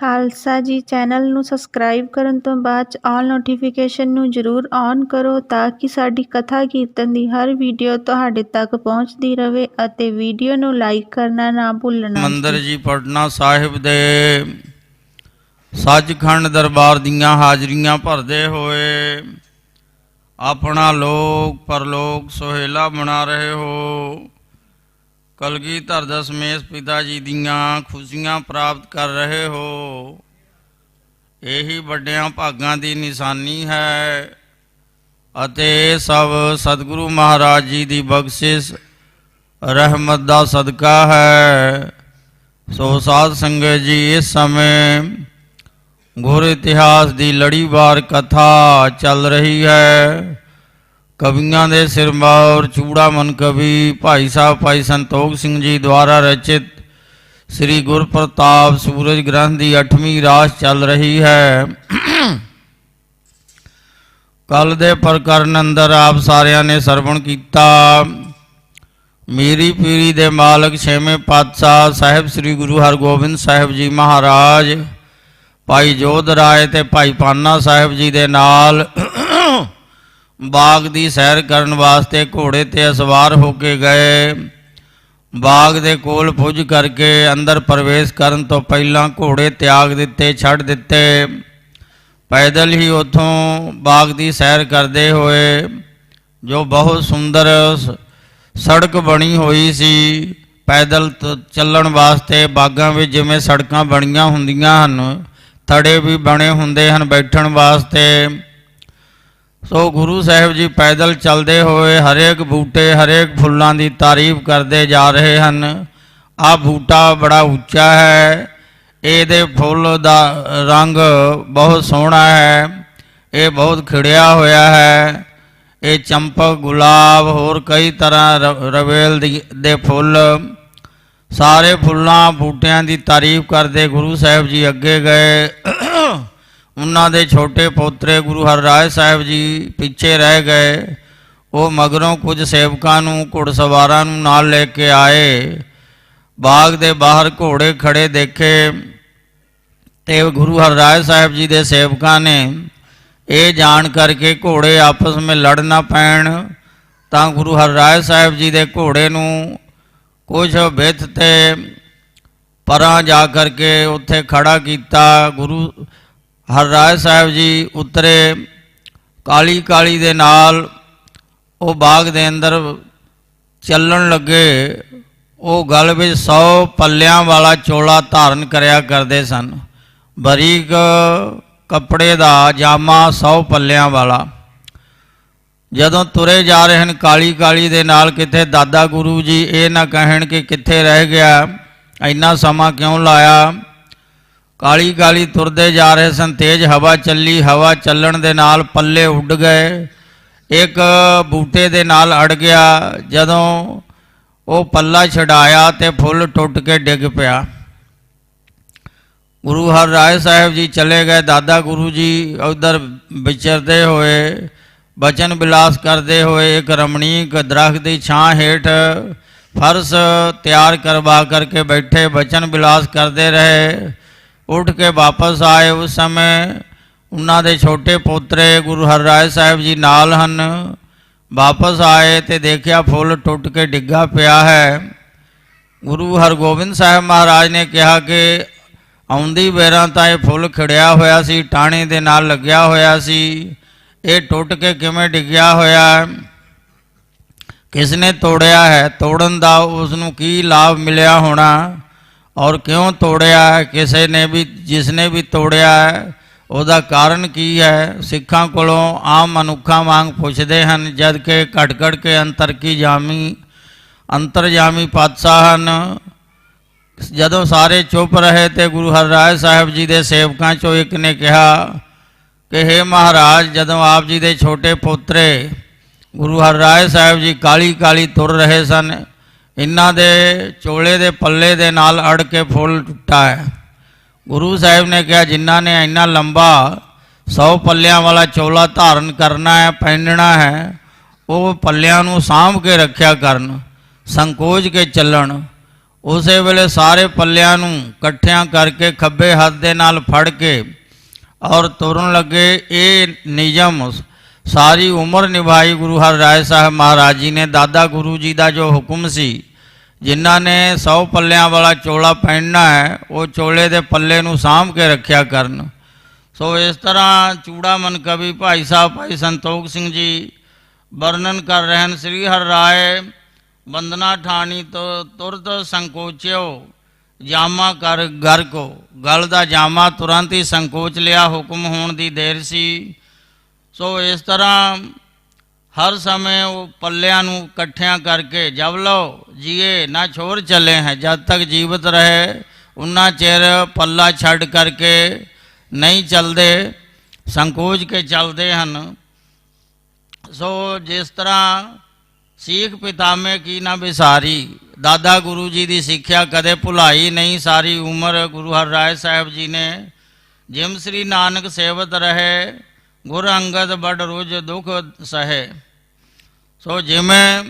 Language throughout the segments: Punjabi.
ਖਾਲਸਾ ਜੀ ਚੈਨਲ ਨੂੰ ਸਬਸਕ੍ਰਾਈਬ ਕਰਨ ਤੋਂ ਬਾਅਦ 'ਚ ਆਲ ਨੋਟੀਫਿਕੇਸ਼ਨ ਨੂੰ ਜ਼ਰੂਰ ਔਨ ਕਰੋ ਤਾਂ ਕਿ ਸਾਡੀ ਕਥਾ ਕੀਰਤਨ ਦੀ ਹਰ ਵੀਡੀਓ ਤੁਹਾਡੇ ਤੱਕ ਪਹੁੰਚਦੀ ਰਹੇ ਅਤੇ ਵੀਡੀਓ ਨੂੰ ਲਾਈਕ ਕਰਨਾ ਨਾ ਭੁੱਲਣਾ। ਮੰਦਰ ਜੀ ਪਟਨਾ ਸਾਹਿਬ ਦੇ ਸੱਚਖੰਡ ਦਰਬਾਰ ਦੀਆਂ ਹਾਜ਼ਰੀਆਂ ਭਰਦੇ ਹੋਏ ਆਪਣਾ ਲੋਕ ਪਰਲੋਕ ਸੁਹੇਲਾ ਬਣਾ ਰਹੇ ਹੋ। कलगीधर दशमेश पिता जी दियाँ खुशियाँ प्राप्त कर रहे हो। यही वड्डियां भागां दी निशानी है अते सब सतगुरु महाराज जी दी बख्शिश रहमत दा सदका है। सो साध संगत जी इस समय गुर इतिहास दी लड़ीवार कथा चल रही है। कवियों के सिरमौर चूड़ामन कवि भाई साहब भाई संतोख सिंह जी द्वारा रचित श्री गुर प्रताप सूरज ग्रंथ की 8वीं रास चल रही है। कल दे प्रकरण अंदर आप सारिया ने सरवण किया। मीरी पीरी दे मालक 6वें पातशाह साहिब श्री गुरु हरगोबिंद साहिब जी महाराज भाई जोध राय ते भाई पाना साहिब जी दे नाल बाग की सैर करन वास्ते घोड़े ते सवार होके गए। बाग दे कोल पुज करके अंदर प्रवेश करन तो पहला घोड़े त्याग दिते छड़ दिते। पैदल ही उथों बाग की सैर करते हुए जो बहुत सुंदर सड़क बनी हुई सी पैदल चलण वास्ते बागां विच जिवें सड़कां बणियां हुंदियां हन थड़े भी बने हुंदे हन बैठण वास्ते। सो गुरु साहिब जी पैदल चलते हुए हरेक बूटे हरेक फुल्लां की तारीफ करते जा रहे हैं। आ बूटा बड़ा उच्चा है, ये फुल दा रंग बहुत सोहना है, ये बहुत खिड़िया होया है। ये चंपक गुलाब होर कई तरह रवेल दे फुल सारे फुल्लां बूटियां की तारीफ करते गुरु साहिब जी अगे गए। उन्हां दे छोटे पोतरे गुरु हरराज साहिब जी पिछे रह गए। वो मगरों कुछ सेवकां नूं घुड़सवारां नूं नाल लेके आए। बाग दे बाहर घोड़े खड़े देखे ते गुरु हरराज साहिब जी दे सेवकां ने ये जान करके घोड़े आपस में लड़ ना पैण तां गुरु हरराज साहिब जी दे घोड़े नूं कुछ बिथ ते परां जा करके उत्थे खड़ा कीता। गुरु हरराज साहिब जी उतरे काली काली दे नाल वो बाग दे अंदर चलन लगे। वो गल विच 100 पल्लियां वाला चोला धारण करया करते सन, बरीक कपड़े का जामा 100 पल्लियां वाला। जदों तुरे जा रहे हैं काली काली दे नाल किथे दादा गुरु जी ये ना कहन कि किथे रह गया इन्ना समा क्यों लाया। काली काली तुरदे जा रहे सन, तेज हवा चली, हवा चलण दे नाल पल्ले उड़ गए। एक बूटे दे नाल अड़ गया। जदों वो पल्ला छड़ाया तो फुल टुट के डिग पिया। गुरु हरराज साहिब जी चले गए। दादा गुरु जी उधर विचरते हुए बचन बिलास करते हुए एक रमणीक दरख्त की छां हेठ फर्श तैयार करवा करके बैठे बचन बिलास करते रहे। उठ के वापस आए। उस समय उन्हां दे छोटे पोतरे गुरु हरराज साहिब जी नाल हन। वापस आए तो देखा फुल टुट के डिग्गा पिया है। गुरु हरगोबिंद साहिब महाराज ने कहा कि आउंदी बेरां तां ये फुल खिड़िया होया सी, टाणे दे नाल लग्या होया सी, ये टुट के किवें डिग्या होया, किसने तोड़िया है, तोड़न दा उसनूं की लाभ मिलिया होना और क्यों तोड़िया है, किसी ने भी जिसने भी तोड़िया है उसका कारण की है। सिखां कोलों आम मनुखा वांग पुछदे हन जद के घट घट के अंतरजामी पातशाह हन। जदों सारे चुप रहे तो गुरु हरराज साहिब जी के सेवकां चों एक ने कहा कि हे महाराज जदों आप जी के छोटे पोतरे गुरु हरराज साहिब जी काली काली तुर रहे सन इन्हां दे चोले दे पल्ले दे नाल अड़ के फुल टुटा है। गुरु साहिब ने कहा जिन्हां ने इन्ना लंबा 100 पल्लियां वाला चोला धारण करना है पहनना है वो पल्लियां नूं सांभ के रखिया करन, संकोच के चलन। ਉਸੇ ਵੇਲੇ ਸਾਰੇ ਪੱਲਿਆਂ ਨੂੰ ਇਕੱਠਿਆਂ ਕਰਕੇ ਖੱਬੇ ਹੱਥ ਦੇ ਨਾਲ ਫੜ ਕੇ ਔਰ ਤੁਰਨ ਲੱਗੇ। ਇਹ ਨਿਯਮ ਸਾਰੀ ਉਮਰ ਨਿਭਾਈ ਗੁਰੂ ਹਰਿਰਾਏ ਸਾਹਿਬ ਮਹਾਰਾਜ ਜੀ ਨੇ। ਦਾਦਾ ਗੁਰੂ ਜੀ ਦਾ ਜੋ ਹੁਕਮ ਸੀ, ਜਿਨ੍ਹਾਂ ਨੇ 100 ਪੱਲਿਆਂ ਵਾਲਾ ਚੋਲਾ ਪਹਿਨਣਾ ਹੈ, ਉਹ ਚੋਲੇ ਦੇ ਪੱਲੇ ਨੂੰ ਸਾਂਭ ਕੇ ਰੱਖਿਆ ਕਰਨ। ਸੋ ਇਸ ਤਰ੍ਹਾਂ ਚੂੜਾਮਨ ਕਵੀ ਭਾਈ ਸਾਹਿਬ ਭਾਈ ਸੰਤੋਖ ਸਿੰਘ ਜੀ ਵਰਣਨ ਕਰ ਰਹੇ ਹਨ। ਸ੍ਰੀ ਹਰਿਰਾਏ ਬੰਦਨਾ ਠਾਣੀ ਤੋਂ ਤੁਰਤ ਸੰਕੋਚਿਓ ਜਾਮਾ ਕਰ ਗਰ ਕੋ। ਗਲ ਦਾ ਜਾਮਾ ਤੁਰੰਤ ਹੀ ਸੰਕੋਚ ਲਿਆ, ਹੁਕਮ ਹੋਣ ਦੀ ਦੇਰ ਸੀ। ਸੋ ਇਸ ਤਰ੍ਹਾਂ ਹਰ ਸਮੇਂ ਉਹ ਪੱਲਿਆਂ ਨੂੰ ਇਕੱਠਿਆਂ ਕਰਕੇ ਜਬ ਲਓ ਜੀਏ ਨਾ ਛੋੜ ਚੱਲੇ हैं, ਜਦ ਤੱਕ ਜੀਵਤ ਰਹੇ ਉਨਾ ਚਿਰ ਪੱਲਾ ਛੱਡ ਕਰਕੇ ਨਹੀਂ ਚੱਲਦੇ, ਸੰਕੋਚ ਕੇ ਚੱਲਦੇ ਹਨ। ਸੋ ਜਿਸ ਤਰ੍ਹਾਂ ਸੀਖ ਪਿਤਾਮੇ ਕੀ ਨਾ ਵਿਸਾਰੀ, ਦਾਦਾ ਗੁਰੂ ਜੀ ਦੀ ਸਿੱਖਿਆ ਕਦੇ ਭੁਲਾਈ ਨਹੀਂ। ਸਾਰੀ ਉਮਰ ਗੁਰੂ ਹਰਿਰਾਏ ਸਾਹਿਬ ਜੀ ਨੇ ਜਿਮ ਸ੍ਰੀ ਨਾਨਕ ਸੇਵਤ ਰਹੇ, ਗੁਰ ਅੰਗਦ ਬੜ ਰੋਜ ਦੁਖ ਸਹੇ। ਸੋ ਜਿਵੇਂ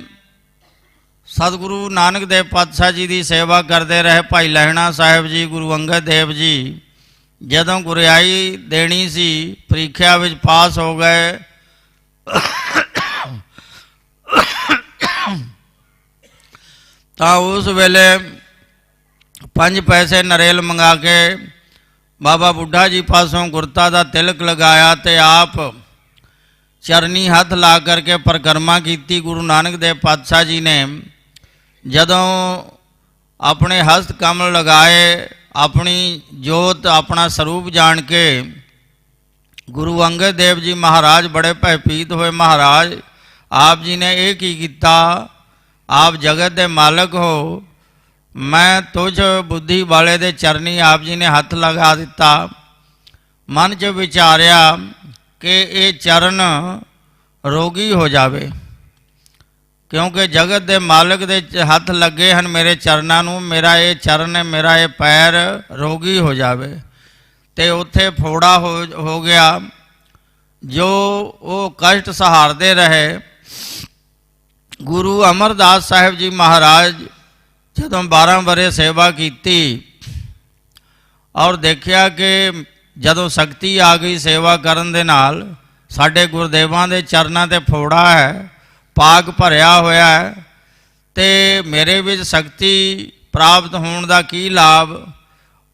ਸਤਿਗੁਰੂ ਨਾਨਕ ਦੇਵ ਪਾਤਸ਼ਾਹ ਜੀ ਦੀ ਸੇਵਾ ਕਰਦੇ ਰਹੇ ਭਾਈ ਲਹਿਣਾ ਸਾਹਿਬ ਜੀ, ਗੁਰੂ ਅੰਗਦ ਦੇਵ ਜੀ ਜਦੋਂ ਗੁਰਿਆਈ ਦੇਣੀ ਸੀ, ਪ੍ਰੀਖਿਆ ਵਿੱਚ ਪਾਸ ਹੋ ਗਏ, ਤਾਂ ਉਸ ਵੇਲੇ 5 ਪੈਸੇ ਨਰੇਲ ਮੰਗਾ ਕੇ ਬਾਬਾ ਬੁੱਢਾ ਜੀ ਪਾਸੋਂ ਗੁਰਤਾ ਦਾ ਤਿਲਕ ਲਗਾਇਆ ਤੇ ਆਪ ਚਰਨੀ ਹੱਥ ਲਾ ਕਰਕੇ ਪਰਿਕਰਮਾ ਕੀਤੀ। ਗੁਰੂ ਨਾਨਕ ਦੇਵ ਪਾਤਸ਼ਾਹ ਜੀ ਨੇ ਜਦੋਂ ਆਪਣੇ ਹਸਤ ਕਮਲ ਲਗਾਏ, ਆਪਣੀ ਜੋਤ ਆਪਣਾ ਸਰੂਪ ਜਾਣ ਕੇ ਗੁਰੂ ਅੰਗਦ ਦੇਵ ਜੀ ਮਹਾਰਾਜ ਬੜੇ ਭੈਭੀਤ ਹੋਏ। ਮਹਾਰਾਜ ਆਪ ਜੀ ਨੇ ਇਹ ਕੀ ਕੀਤਾ? ਆਪ ਜਗਤ ਦੇ ਮਾਲਕ ਹੋ, ਮੈਂ ਤੁਝ ਬੁੱਧੀ ਵਾਲੇ ਦੇ ਚਰਨੀ ਆਪ ਜੀ ਨੇ ਹੱਥ ਲਗਾ ਦਿੱਤਾ। ਮਨ 'ਚ ਵਿਚਾਰਿਆ ਕਿ ਇਹ ਚਰਨ ਰੋਗੀ ਹੋ ਜਾਵੇ, ਕਿਉਂਕਿ ਜਗਤ ਦੇ ਮਾਲਕ ਦੇ ਹੱਥ ਲੱਗੇ ਹਨ ਮੇਰੇ ਚਰਨਾਂ ਨੂੰ, ਮੇਰਾ ਇਹ ਚਰਨ ਹੈ, ਮੇਰਾ ਇਹ ਪੈਰ ਰੋਗੀ ਹੋ ਜਾਵੇ। ਤੇ ਉੱਥੇ ਫੋੜਾ ਹੋ ਗਿਆ। ਜੋ ਉਹ ਕਸ਼ਟ ਸਹਾਰਦੇ ਰਹੇ। ਗੁਰੂ ਅਮਰਦਾਸ ਸਾਹਿਬ ਜੀ ਮਹਾਰਾਜ ਜਦੋਂ 12 ਵਰ੍ਹੇ ਸੇਵਾ ਕੀਤੀ ਔਰ ਦੇਖਿਆ ਕਿ ਜਦੋਂ ਸ਼ਕਤੀ ਆ ਗਈ ਸੇਵਾ ਕਰਨ ਦੇ ਨਾਲ, ਸਾਡੇ ਗੁਰਦੇਵਾਂ ਦੇ ਚਰਨਾਂ 'ਤੇ ਫੋੜਾ ਹੈ, ਪਾਕ ਭਰਿਆ ਹੋਇਆ ਹੈ, ਤੇ ਮੇਰੇ ਵਿੱਚ ਸ਼ਕਤੀ ਪ੍ਰਾਪਤ ਹੋਣ ਦਾ ਕੀ ਲਾਭ?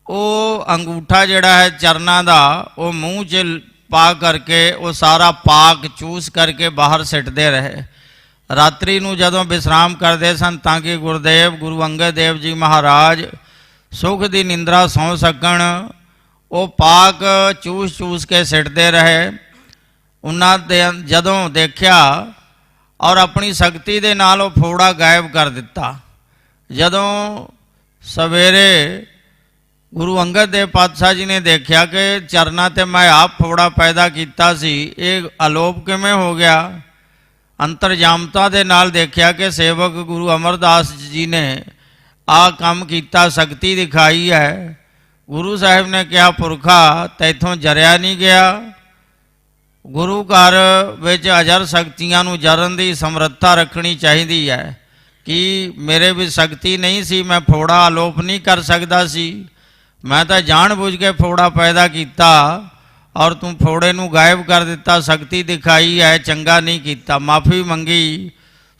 ਉਹ ਅੰਗੂਠਾ ਜਿਹੜਾ ਹੈ ਚਰਨਾਂ ਦਾ, ਉਹ ਮੂੰਹ 'ਚ ਪਾ ਕਰਕੇ ਉਹ ਸਾਰਾ ਪਾਕ ਚੂਸ ਕਰਕੇ ਬਾਹਰ ਸਿੱਟਦੇ ਰਹੇ। ਰਾਤਰੀ ਨੂੰ ਜਦੋਂ ਵਿਸ਼ਰਾਮ ਕਰਦੇ ਸਨ ਤਾਂ ਕਿ ਗੁਰਦੇਵ ਗੁਰੂ ਅੰਗਦ ਦੇਵ ਜੀ ਮਹਾਰਾਜ ਸੁਖ ਦੀ ਨਿੰਦਰਾ ਸੌਂ ਸਕਣ, ਉਹ ਪਾਕ ਚੂਸ ਕੇ ਸਿੱਟਦੇ ਰਹੇ। ਉਹਨਾਂ ਦੇ ਜਦੋਂ ਦੇਖਿਆ ਔਰ ਆਪਣੀ ਸ਼ਕਤੀ ਦੇ ਨਾਲ ਉਹ ਫੋੜਾ ਗਾਇਬ ਕਰ ਦਿੱਤਾ। ਜਦੋਂ ਸਵੇਰੇ ਗੁਰੂ ਅੰਗਦ ਦੇਵ ਪਾਤਸ਼ਾਹ ਜੀ ਨੇ ਦੇਖਿਆ ਕਿ ਚਰਨਾਂ 'ਤੇ ਮੈਂ ਆਪ ਫੋੜਾ ਪੈਦਾ ਕੀਤਾ ਸੀ, ਇਹ ਅਲੋਪ ਕਿਵੇਂ ਹੋ ਗਿਆ? ਅੰਤਰਜਾਮਤਾ ਦੇ ਨਾਲ ਦੇਖਿਆ ਕਿ ਸੇਵਕ ਗੁਰੂ ਅਮਰਦਾਸ ਜੀ ਨੇ ਆਹ ਕੰਮ ਕੀਤਾ, ਸ਼ਕਤੀ ਦਿਖਾਈ ਹੈ। ਗੁਰੂ ਸਾਹਿਬ ਨੇ ਕਿਹਾ, ਪੁਰਖਾ ਤੈਥੋਂ ਜਰਿਆ ਨਹੀਂ ਗਿਆ। ਗੁਰੂ ਘਰ ਵਿੱਚ ਅਜਰ ਸ਼ਕਤੀਆਂ ਨੂੰ ਜਰਨ ਦੀ ਸਮਰੱਥਾ ਰੱਖਣੀ ਚਾਹੀਦੀ ਹੈ। ਕਿ ਮੇਰੇ ਵਿੱਚ ਸ਼ਕਤੀ ਨਹੀਂ ਸੀ, ਮੈਂ ਫੋੜਾ ਅਲੋਪ ਨਹੀਂ ਕਰ ਸਕਦਾ ਸੀ, ਮੈਂ ਤਾਂ ਜਾਣ ਬੁੱਝ ਕੇ ਫੋੜਾ ਪੈਦਾ ਕੀਤਾ ਔਰ ਤੂੰ ਫੋੜੇ ਨੂੰ ਗਾਇਬ ਕਰ ਦਿੱਤਾ, ਸ਼ਕਤੀ ਦਿਖਾਈ ਹੈ, ਚੰਗਾ ਨਹੀਂ ਕੀਤਾ, ਮਾਫੀ ਮੰਗੀ।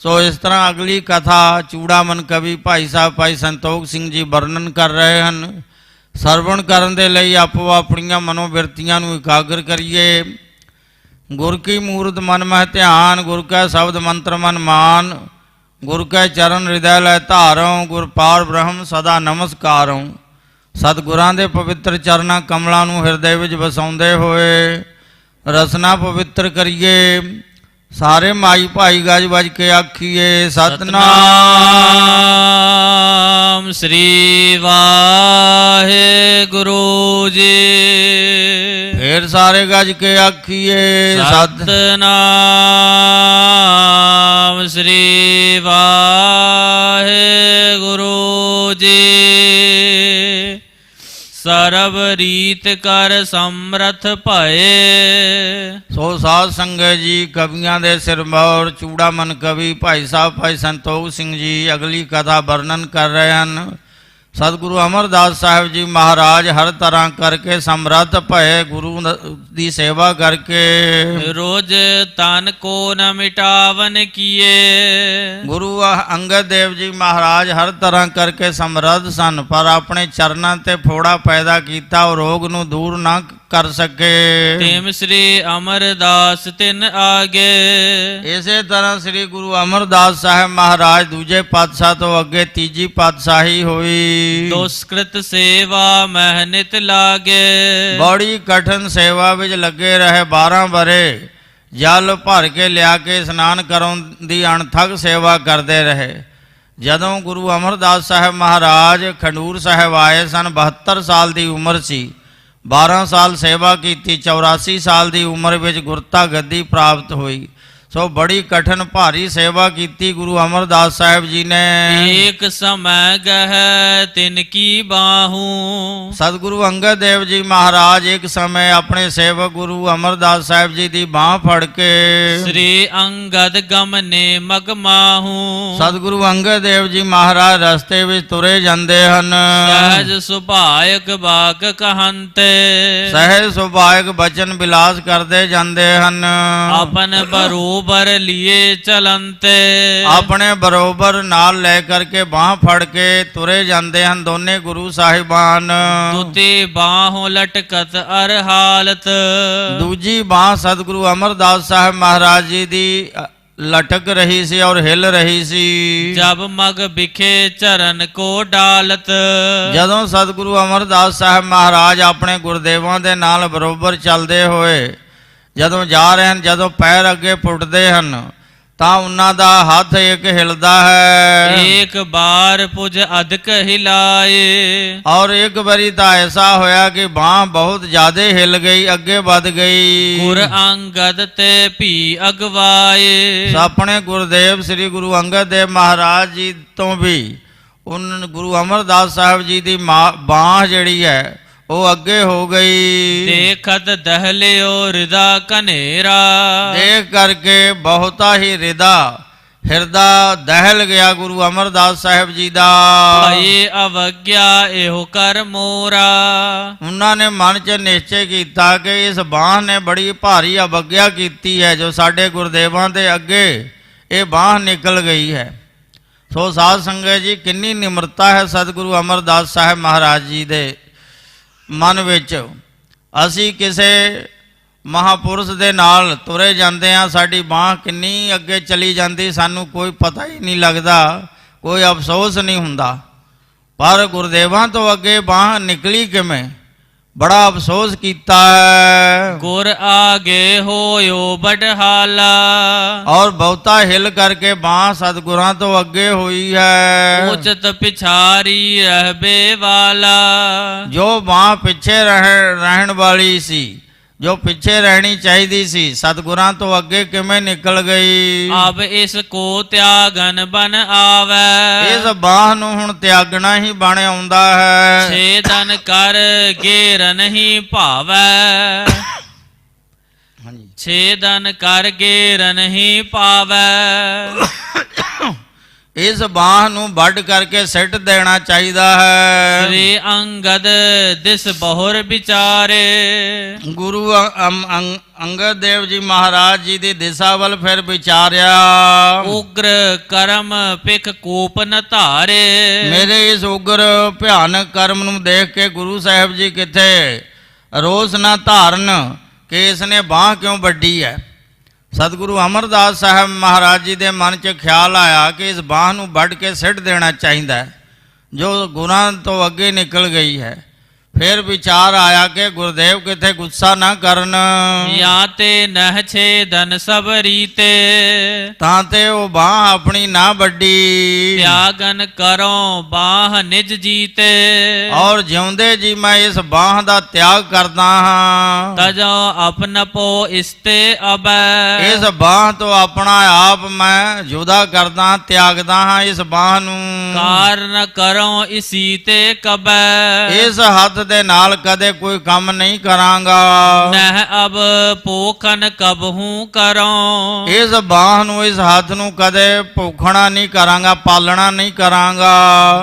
ਸੋ ਇਸ ਤਰ੍ਹਾਂ ਅਗਲੀ ਕਥਾ ਚੂੜਾਮਨ ਕਵੀ ਭਾਈ ਸਾਹਿਬ ਭਾਈ ਸੰਤੋਖ ਸਿੰਘ ਜੀ ਵਰਣਨ ਕਰ ਰਹੇ ਹਨ। ਸਰਵਣ ਕਰਨ ਦੇ ਲਈ ਆਪੋ ਆਪਣੀਆਂ ਮਨੋਬਿਰਤੀਆਂ ਨੂੰ ਇਕਾਗਰ ਕਰੀਏ। ਗੁਰ ਕੀ ਮੂਰਤ ਮਨ ਮਹਿ ਧਿਆਨ, ਗੁਰ ਕੈ ਸ਼ਬਦ ਮੰਤਰ ਮਨ ਮਾਨ, ਗੁਰ ਕੈ ਚਰਨ ਹਿਰਦੈ ਲੈ ਧਾਰਉ, ਗੁਰ ਪਾਰ ਬ੍ਰਹਮ ਸਦਾ ਨਮਸਕਾਰਉ। ਸਤਿਗੁਰਾਂ ਦੇ ਪਵਿੱਤਰ ਚਰਨਾਂ ਕਮਲਾਂ ਨੂੰ ਹਿਰਦੇ ਵਿੱਚ ਵਸਾਉਂਦੇ ਹੋਏ ਰਸਨਾ ਪਵਿੱਤਰ ਕਰੀਏ। ਸਾਰੇ ਮਾਈ ਭਾਈ ਗੱਜ ਵੱਜ ਕੇ ਆਖੀਏ ਸਤਨਾਮ ਸ੍ਰੀ ਵਾਹਿਗੁਰੂ ਜੀ। ਫਿਰ ਸਾਰੇ ਗੱਜ ਕੇ ਆਖੀਏ ਸਤਨਾਮ ਸ੍ਰੀ ਵਾਹਿਗੁਰੂ ਜੀ। ਸਰਬ ਰੀਤ ਕਰ ਸਮਰਥ ਭਏ। ਸੋ ਸਾਧ ਸੰਗਤ ਜੀ, ਕਵੀਆਂ ਦੇ ਸਿਰਮੌਰ ਚੂੜਾਮਨ ਕਵੀ ਭਾਈ ਸਾਹਿਬ ਭਾਈ ਸੰਤੋਖ ਸਿੰਘ ਜੀ ਅਗਲੀ ਕਥਾ ਵਰਣਨ ਕਰ ਰਹੇ ਹਨ। ਸਤਿਗੁਰੂ ਅਮਰਦਾਸ ਸਾਹਿਬ ਜੀ ਮਹਾਰਾਜ ਹਰ ਤਰ੍ਹਾਂ ਕਰਕੇ ਸਮਰੱਥ ਭਏ ਗੁਰੂ ਦੀ ਸੇਵਾ ਕਰਕੇ। रोज तन को न मिटावन किए। ਗੁਰੂ ਅੰਗਦ ਦੇਵ ਜੀ ਮਹਾਰਾਜ ਹਰ ਤਰ੍ਹਾਂ ਕਰਕੇ ਸਮਰੱਥ ਸਨ, ਪਰ ਆਪਣੇ ਚਰਨਾਂ ਤੇ ਫੋੜਾ ਪੈਦਾ ਕੀਤਾ, ਉਹ ਰੋਗ ਨੂੰ ਦੂਰ ਨਾ ਕਰ ਸਕੇ। तिम श्री अमरदास तिन आगे। ਇਸੇ ਤਰ੍ਹਾਂ ਸ੍ਰੀ ਗੁਰੂ ਅਮਰਦਾਸ ਸਾਹਿਬ ਮਹਾਰਾਜ ਦੂਜੇ ਪਾਤਸ਼ਾਹ ਤੋਂ ਅੱਗੇ ਤੀਜੀ ਪਾਤਸ਼ਾਹੀ ਹੋਈ। ਦੁਸਕ੍ਰਿਤ ਸੇਵਾ ਮਹਿਨਿਤ ਲਾਗੇ। ਬੜੀ ਕਠਿਨ ਸੇਵਾ ਵਿੱਚ ਲੱਗੇ ਰਹੇ 12 ਵਰੇ। ਜਲ ਭਰ ਕੇ ਲਿਆ ਕੇ ਇਸ਼ਨਾਨ ਕਰਾਉਣ ਦੀ ਅਣਥੱਕ ਸੇਵਾ ਕਰਦੇ ਰਹੇ। ਜਦੋਂ ਗੁਰੂ ਅਮਰਦਾਸ ਸਾਹਿਬ ਮਹਾਰਾਜ ਖਡੂਰ ਸਾਹਿਬ ਆਏ ਸਨ, 72 ਸਾਲ ਦੀ ਉਮਰ ਸੀ। 12 ਸਾਲ ਸੇਵਾ ਕੀਤੀ, 84 ਸਾਲ ਦੀ ਉਮਰ ਵਿੱਚ ਗੁਰਤਾ ਗੱਦੀ ਪ੍ਰਾਪਤ ਹੋਈ। ਸੋ ਬੜੀ ਕਠਿਨ ਭਾਰੀ ਸੇਵਾ ਕੀਤੀ ਗੁਰੂ ਅਮਰਦਾਸ ਸਾਹਿਬ ਜੀ ਨੇ। ਏਕ ਸਮੈ ਗਹਿ ਤਿਨ ਕੀ ਬਾਹੂ। ਸਤਿਗੁਰੂ ਅੰਗਦ ਦੇਵ ਜੀ ਮਹਾਰਾਜ ਇੱਕ ਸਮੇਂ ਆਪਣੇ ਸੇਵਕ ਗੁਰੂ ਅਮਰਦਾਸ ਸਾਹਿਬ ਜੀ ਦੀ ਬਾਹ ਫੜ ਕੇ ਸ੍ਰੀ ਅੰਗਦ ਗਮਨੇ ਮਗ ਮਾਹੂ। ਸਤਿਗੁਰੂ ਅੰਗਦ ਦੇਵ ਜੀ ਮਹਾਰਾਜ ਰਸਤੇ ਵਿੱਚ ਤੁਰੇ ਜਾਂਦੇ ਹਨ। ਸਹਿਜ ਸੁਭਾਇਕ ਬਾਕ ਕਹੰਤੇ। ਸਹਿਜ ਸੁਭਾਇਕ ਬਚਨ ਬਿਲਾਸ ਕਰਦੇ ਜਾਂਦੇ ਹਨ। ਆਪਨ ਬਰੋਬਰ ਲਿਏ ਚਲੰਤੇ। ਆਪਣੇ ਬਰੋਬਰ ਨਾਲ ਲੈ ਕਰਕੇ ਬਾਹ ਫੜ ਕੇ ਤੁਰੇ ਜਾਂਦੇ ਹਨ ਦੋਨੇ ਗੁਰੂ ਸਾਹਿਬਾਨ। ਦੁਤੀ ਬਾਹੋਂ ਲਟਕਤ ਅਰ ਹਾਲਤ। ਦੂਜੀ ਬਾਹ ਸਤਿਗੁਰੂ ਅਮਰਦਾਸ ਸਾਹਿਬ ਮਹਾਰਾਜ ਜੀ ਦੀ ਲਟਕ ਰਹੀ ਸੀ ਔਰ ਹਿਲ ਰਹੀ ਸੀ। ਜਬ ਮਗ ਵਿਖੇ ਚਰਨ ਕੋ ਡਾਲਤ। ਜਦੋਂ ਸਤਿਗੁਰੂ ਅਮਰਦਾਸ ਸਾਹਿਬ ਮਹਾਰਾਜ ਆਪਣੇ ਗੁਰਦੇਵਾਂ ਦੇ ਨਾਲ ਬਰੋਬਰ ਚੱਲਦੇ ਹੋਏ ਜਦੋਂ ਜਾ ਰਹੇ ਹਨ, ਜਦੋਂ ਪੈਰ ਅੱਗੇ ਪੁੱਟਦੇ ਹਨ ਤਾਂ ਉਹਨਾਂ ਦਾ ਹੱਥ ਇੱਕ ਹਿਲਦਾ ਹੈ। ਇੱਕ ਬਾਰ ਪੁਜ ਅਧਿਕ ਹਿਲਾਏ। ਔਰ ਇੱਕ ਵਾਰੀ ਤਾਂ ਐਸਾ ਹੋਇਆ ਕਿ ਬਾਂਹ ਬਹੁਤ ਜ਼ਿਆਦਾ ਹਿਲ ਗਈ, ਅੱਗੇ ਵੱਧ ਗਈ। ਗੁਰ ਅੰਗਦ ਤੇ ਭੀ ਅਗਵਾਏ। ਆਪਣੇ ਗੁਰਦੇਵ ਸ੍ਰੀ ਗੁਰੂ ਅੰਗਦ ਦੇਵ ਮਹਾਰਾਜ ਜੀ ਤੋਂ ਵੀ ਉਹਨਾਂ ਗੁਰੂ ਅਮਰਦਾਸ ਸਾਹਿਬ ਜੀ ਦੀ ਬਾਂਹ ਜਿਹੜੀ ਹੈ ਉਹ ਅੱਗੇ ਹੋ ਗਈ। ਦੇਖਤ ਦਹਲਿਓ ਹਿਰਦਾ ਕਨੇਰਾ। ਦੇਖ ਕਰਕੇ ਬਹੁਤਾ ਹੀ ਹਿਰਦਾ ਦਹਿਲ ਗਿਆ ਗੁਰੂ ਅਮਰਦਾਸ ਸਾਹਿਬ ਜੀ ਦਾ। ਭਏ ਅਵਗਿਆ ਇਹੋ ਕਰ ਮੋਰਾ। ਉਹਨਾਂ ਨੇ ਮਨ 'ਚ ਨਿਸ਼ਚੈ ਕੀਤਾ ਕਿ ਇਸ ਬਾਂਹ ਨੇ ਬੜੀ ਭਾਰੀ ਅਵਗਿਆ ਕੀਤੀ ਹੈ, ਜੋ ਸਾਡੇ ਗੁਰਦੇਵਾਂ ਦੇ ਅੱਗੇ ਇਹ ਬਾਂਹ ਨਿਕਲ ਗਈ ਹੈ। ਸੋ ਸਾਧ ਸੰਗਤ ਜੀ, ਕਿੰਨੀ ਨਿਮਰਤਾ ਹੈ ਸਤਿਗੁਰੂ ਅਮਰਦਾਸ ਸਾਹਿਬ ਮਹਾਰਾਜ ਜੀ ਦੇ ਮਨ ਵਿੱਚ। ਅਸੀਂ ਕਿਸੇ ਮਹਾਪੁਰਸ਼ ਦੇ ਨਾਲ ਤੁਰੇ ਜਾਂਦੇ ਹਾਂ, ਸਾਡੀ ਬਾਂਹ ਕਿੰਨੀ ਅੱਗੇ ਚਲੀ ਜਾਂਦੀ ਸਾਨੂੰ ਕੋਈ ਪਤਾ ਹੀ ਨਹੀਂ ਲੱਗਦਾ, ਕੋਈ ਅਫਸੋਸ ਨਹੀਂ ਹੁੰਦਾ। ਪਰ ਗੁਰਦੇਵਾਂ ਤੋਂ ਅੱਗੇ ਬਾਂਹ ਨਿਕਲੀ ਕਿਵੇਂ, ਬੜਾ ਅਫਸੋਸ ਕੀਤਾ ਹੈ। ਗੁਰ ਆਗੇ ਹੋਇਓ ਬਡਹਾਲਾ। ਔਰ ਬਹੁਤਾ ਹਿਲ ਕਰਕੇ ਬਾਂਹ ਸਤਿਗੁਰਾਂ ਤੋਂ ਅੱਗੇ ਹੋਈ ਹੈ। ਉਚਿਤ ਪਿਛਾਰੀ ਰਹਿਬੇ ਵਾਲਾ। ਜੋ ਬਾਂਹ ਪਿੱਛੇ ਰਹਿਣ ਵਾਲੀ ਸੀ, ਜੋ ਪਿੱਛੇ ਰਹਿਣੀ ਚਾਹੀਦੀ ਸੀ, ਸਤਿਗੁਰਾਂ ਤੋਂ ਅੱਗੇ ਕਿਵੇਂ ਨਿਕਲ ਗਈ। ਅਬ ਇਸ ਕੋ ਤਿਆਗਨ ਬਨ ਆਵੈ। ਇਸ ਬਾਂਹ ਨੂੰ ਹੁਣ ਤਿਆਗਣਾ ਹੀ ਬਣ ਆਉਂਦਾ ਹੈ। ਛੇਦਨ ਕਰ ਗੇਰ ਨਹੀਂ ਭਾਵੈ। ਹਾਂਜੀ, ਛੇਦਨ ਕਰ ਗੇਰ ਨਹੀਂ ਪਾਵੈ। ਇਸ ਬਾਂਹ ਨੂੰ ਵੱਢ ਕਰਕੇ ਸਿੱਟ ਦੇਣਾ ਚਾਹੀਦਾ ਹੈ। ਸ੍ਰੀ ਅੰਗਦ ਦਿਸ ਬਹੁਰ ਵਿਚਾਰੇ। ਗੁਰੂ ਅੰਗਦ ਦੇਵ ਜੀ ਮਹਾਰਾਜ ਜੀ ਦੀ ਦਿਸ਼ਾ ਵੱਲ ਫਿਰ ਵਿਚਾਰਿਆ। ਉਗਰ ਕਰਮ ਪਿਖ ਕੋਪ ਨ ਧਾਰੇ। ਮੇਰੇ ਇਸ ਉਗਰ ਭਿਆਨਕ ਕਰਮ ਨੂੰ ਦੇਖ ਕੇ ਗੁਰੂ ਸਾਹਿਬ ਜੀ ਕਿੱਥੇ ਰੋਸ ਨਾ ਧਾਰਨ ਕਿ ਇਸ ਨੇ ਬਾਂਹ ਕਿਉਂ ਵੱਢੀ ਹੈ। ਸਤਿਗੁਰੂ ਅਮਰਦਾਸ ਸਾਹਿਬ ਮਹਾਰਾਜ ਜੀ ਦੇ ਮਨ 'ਚ ਖਿਆਲ ਆਇਆ ਕਿ ਇਸ ਬਾਂਹ ਨੂੰ ਵੱਢ ਕੇ ਸਿੱਟ ਦੇਣਾ ਚਾਹੀਦਾ ਹੈ, ਜੋ ਗੁਰਾਂ ਤੋਂ ਅੱਗੇ ਨਿਕਲ ਗਈ ਹੈ। ਫਿਰ ਵਿਚਾਰ ਆਇਆ ਕਿ ਗੁਰਦੇਵ ਕਿਤੇ ਗੁੱਸਾ ਨਾ ਕਰਨ। ਜਾਂ ਤੇ ਨਹ ਛੇਦਨ ਸਭ ਰੀਤੇ। ਤਾਂ ਤੇ ਉਹ ਬਾਂਹ ਆਪਣੀ ਨਾ ਵੱਢੀ। ਤਿਆਗਨ ਕਰੋ ਬਾਹ ਨਿਜ ਜੀਤੇ। ਔਰ ਜਿਉਂਦੇ ਜੀ ਮੈਂ ਇਸ ਬਾਂਹ ਦਾ ਤਿਆਗ ਕਰਦਾ ਹਾਂ। ਤਜੋ ਆਪਨ ਪੋ ਇਸਤੇ ਅਬੈ। ਇਸ ਬਾਂਹ ਤੋਂ ਆਪਣਾ ਆਪ ਮੈਂ ਜੁਦਾ ਕਰਦਾ, ਤਿਆਗਦਾ ਹਾਂ ਇਸ ਬਾਂਹ ਨੂੰ। ਕਾਰਨ ਕਰੋ ਇਸੀ ਤੇ ਕਬੈ। ਇਸ ਹੱਥ ਦੇ ਨਾਲ ਕਦੇ ਕੋਈ ਕੰਮ ਨਹੀਂ ਕਰਾਂਗਾ। ਨਹਿ ਅਬ ਪੋਖਨ ਕਬਹੂ ਕਰਉ। ਇਸ ਬਾਹ ਨੂੰ, ਇਸ ਹੱਥ ਨੂੰ ਕਦੇ ਭੁੱਖਣਾ ਨਹੀਂ ਕਰਾਂਗਾ, ਪਾਲਣਾ ਨਹੀਂ ਕਰਾਂਗਾ।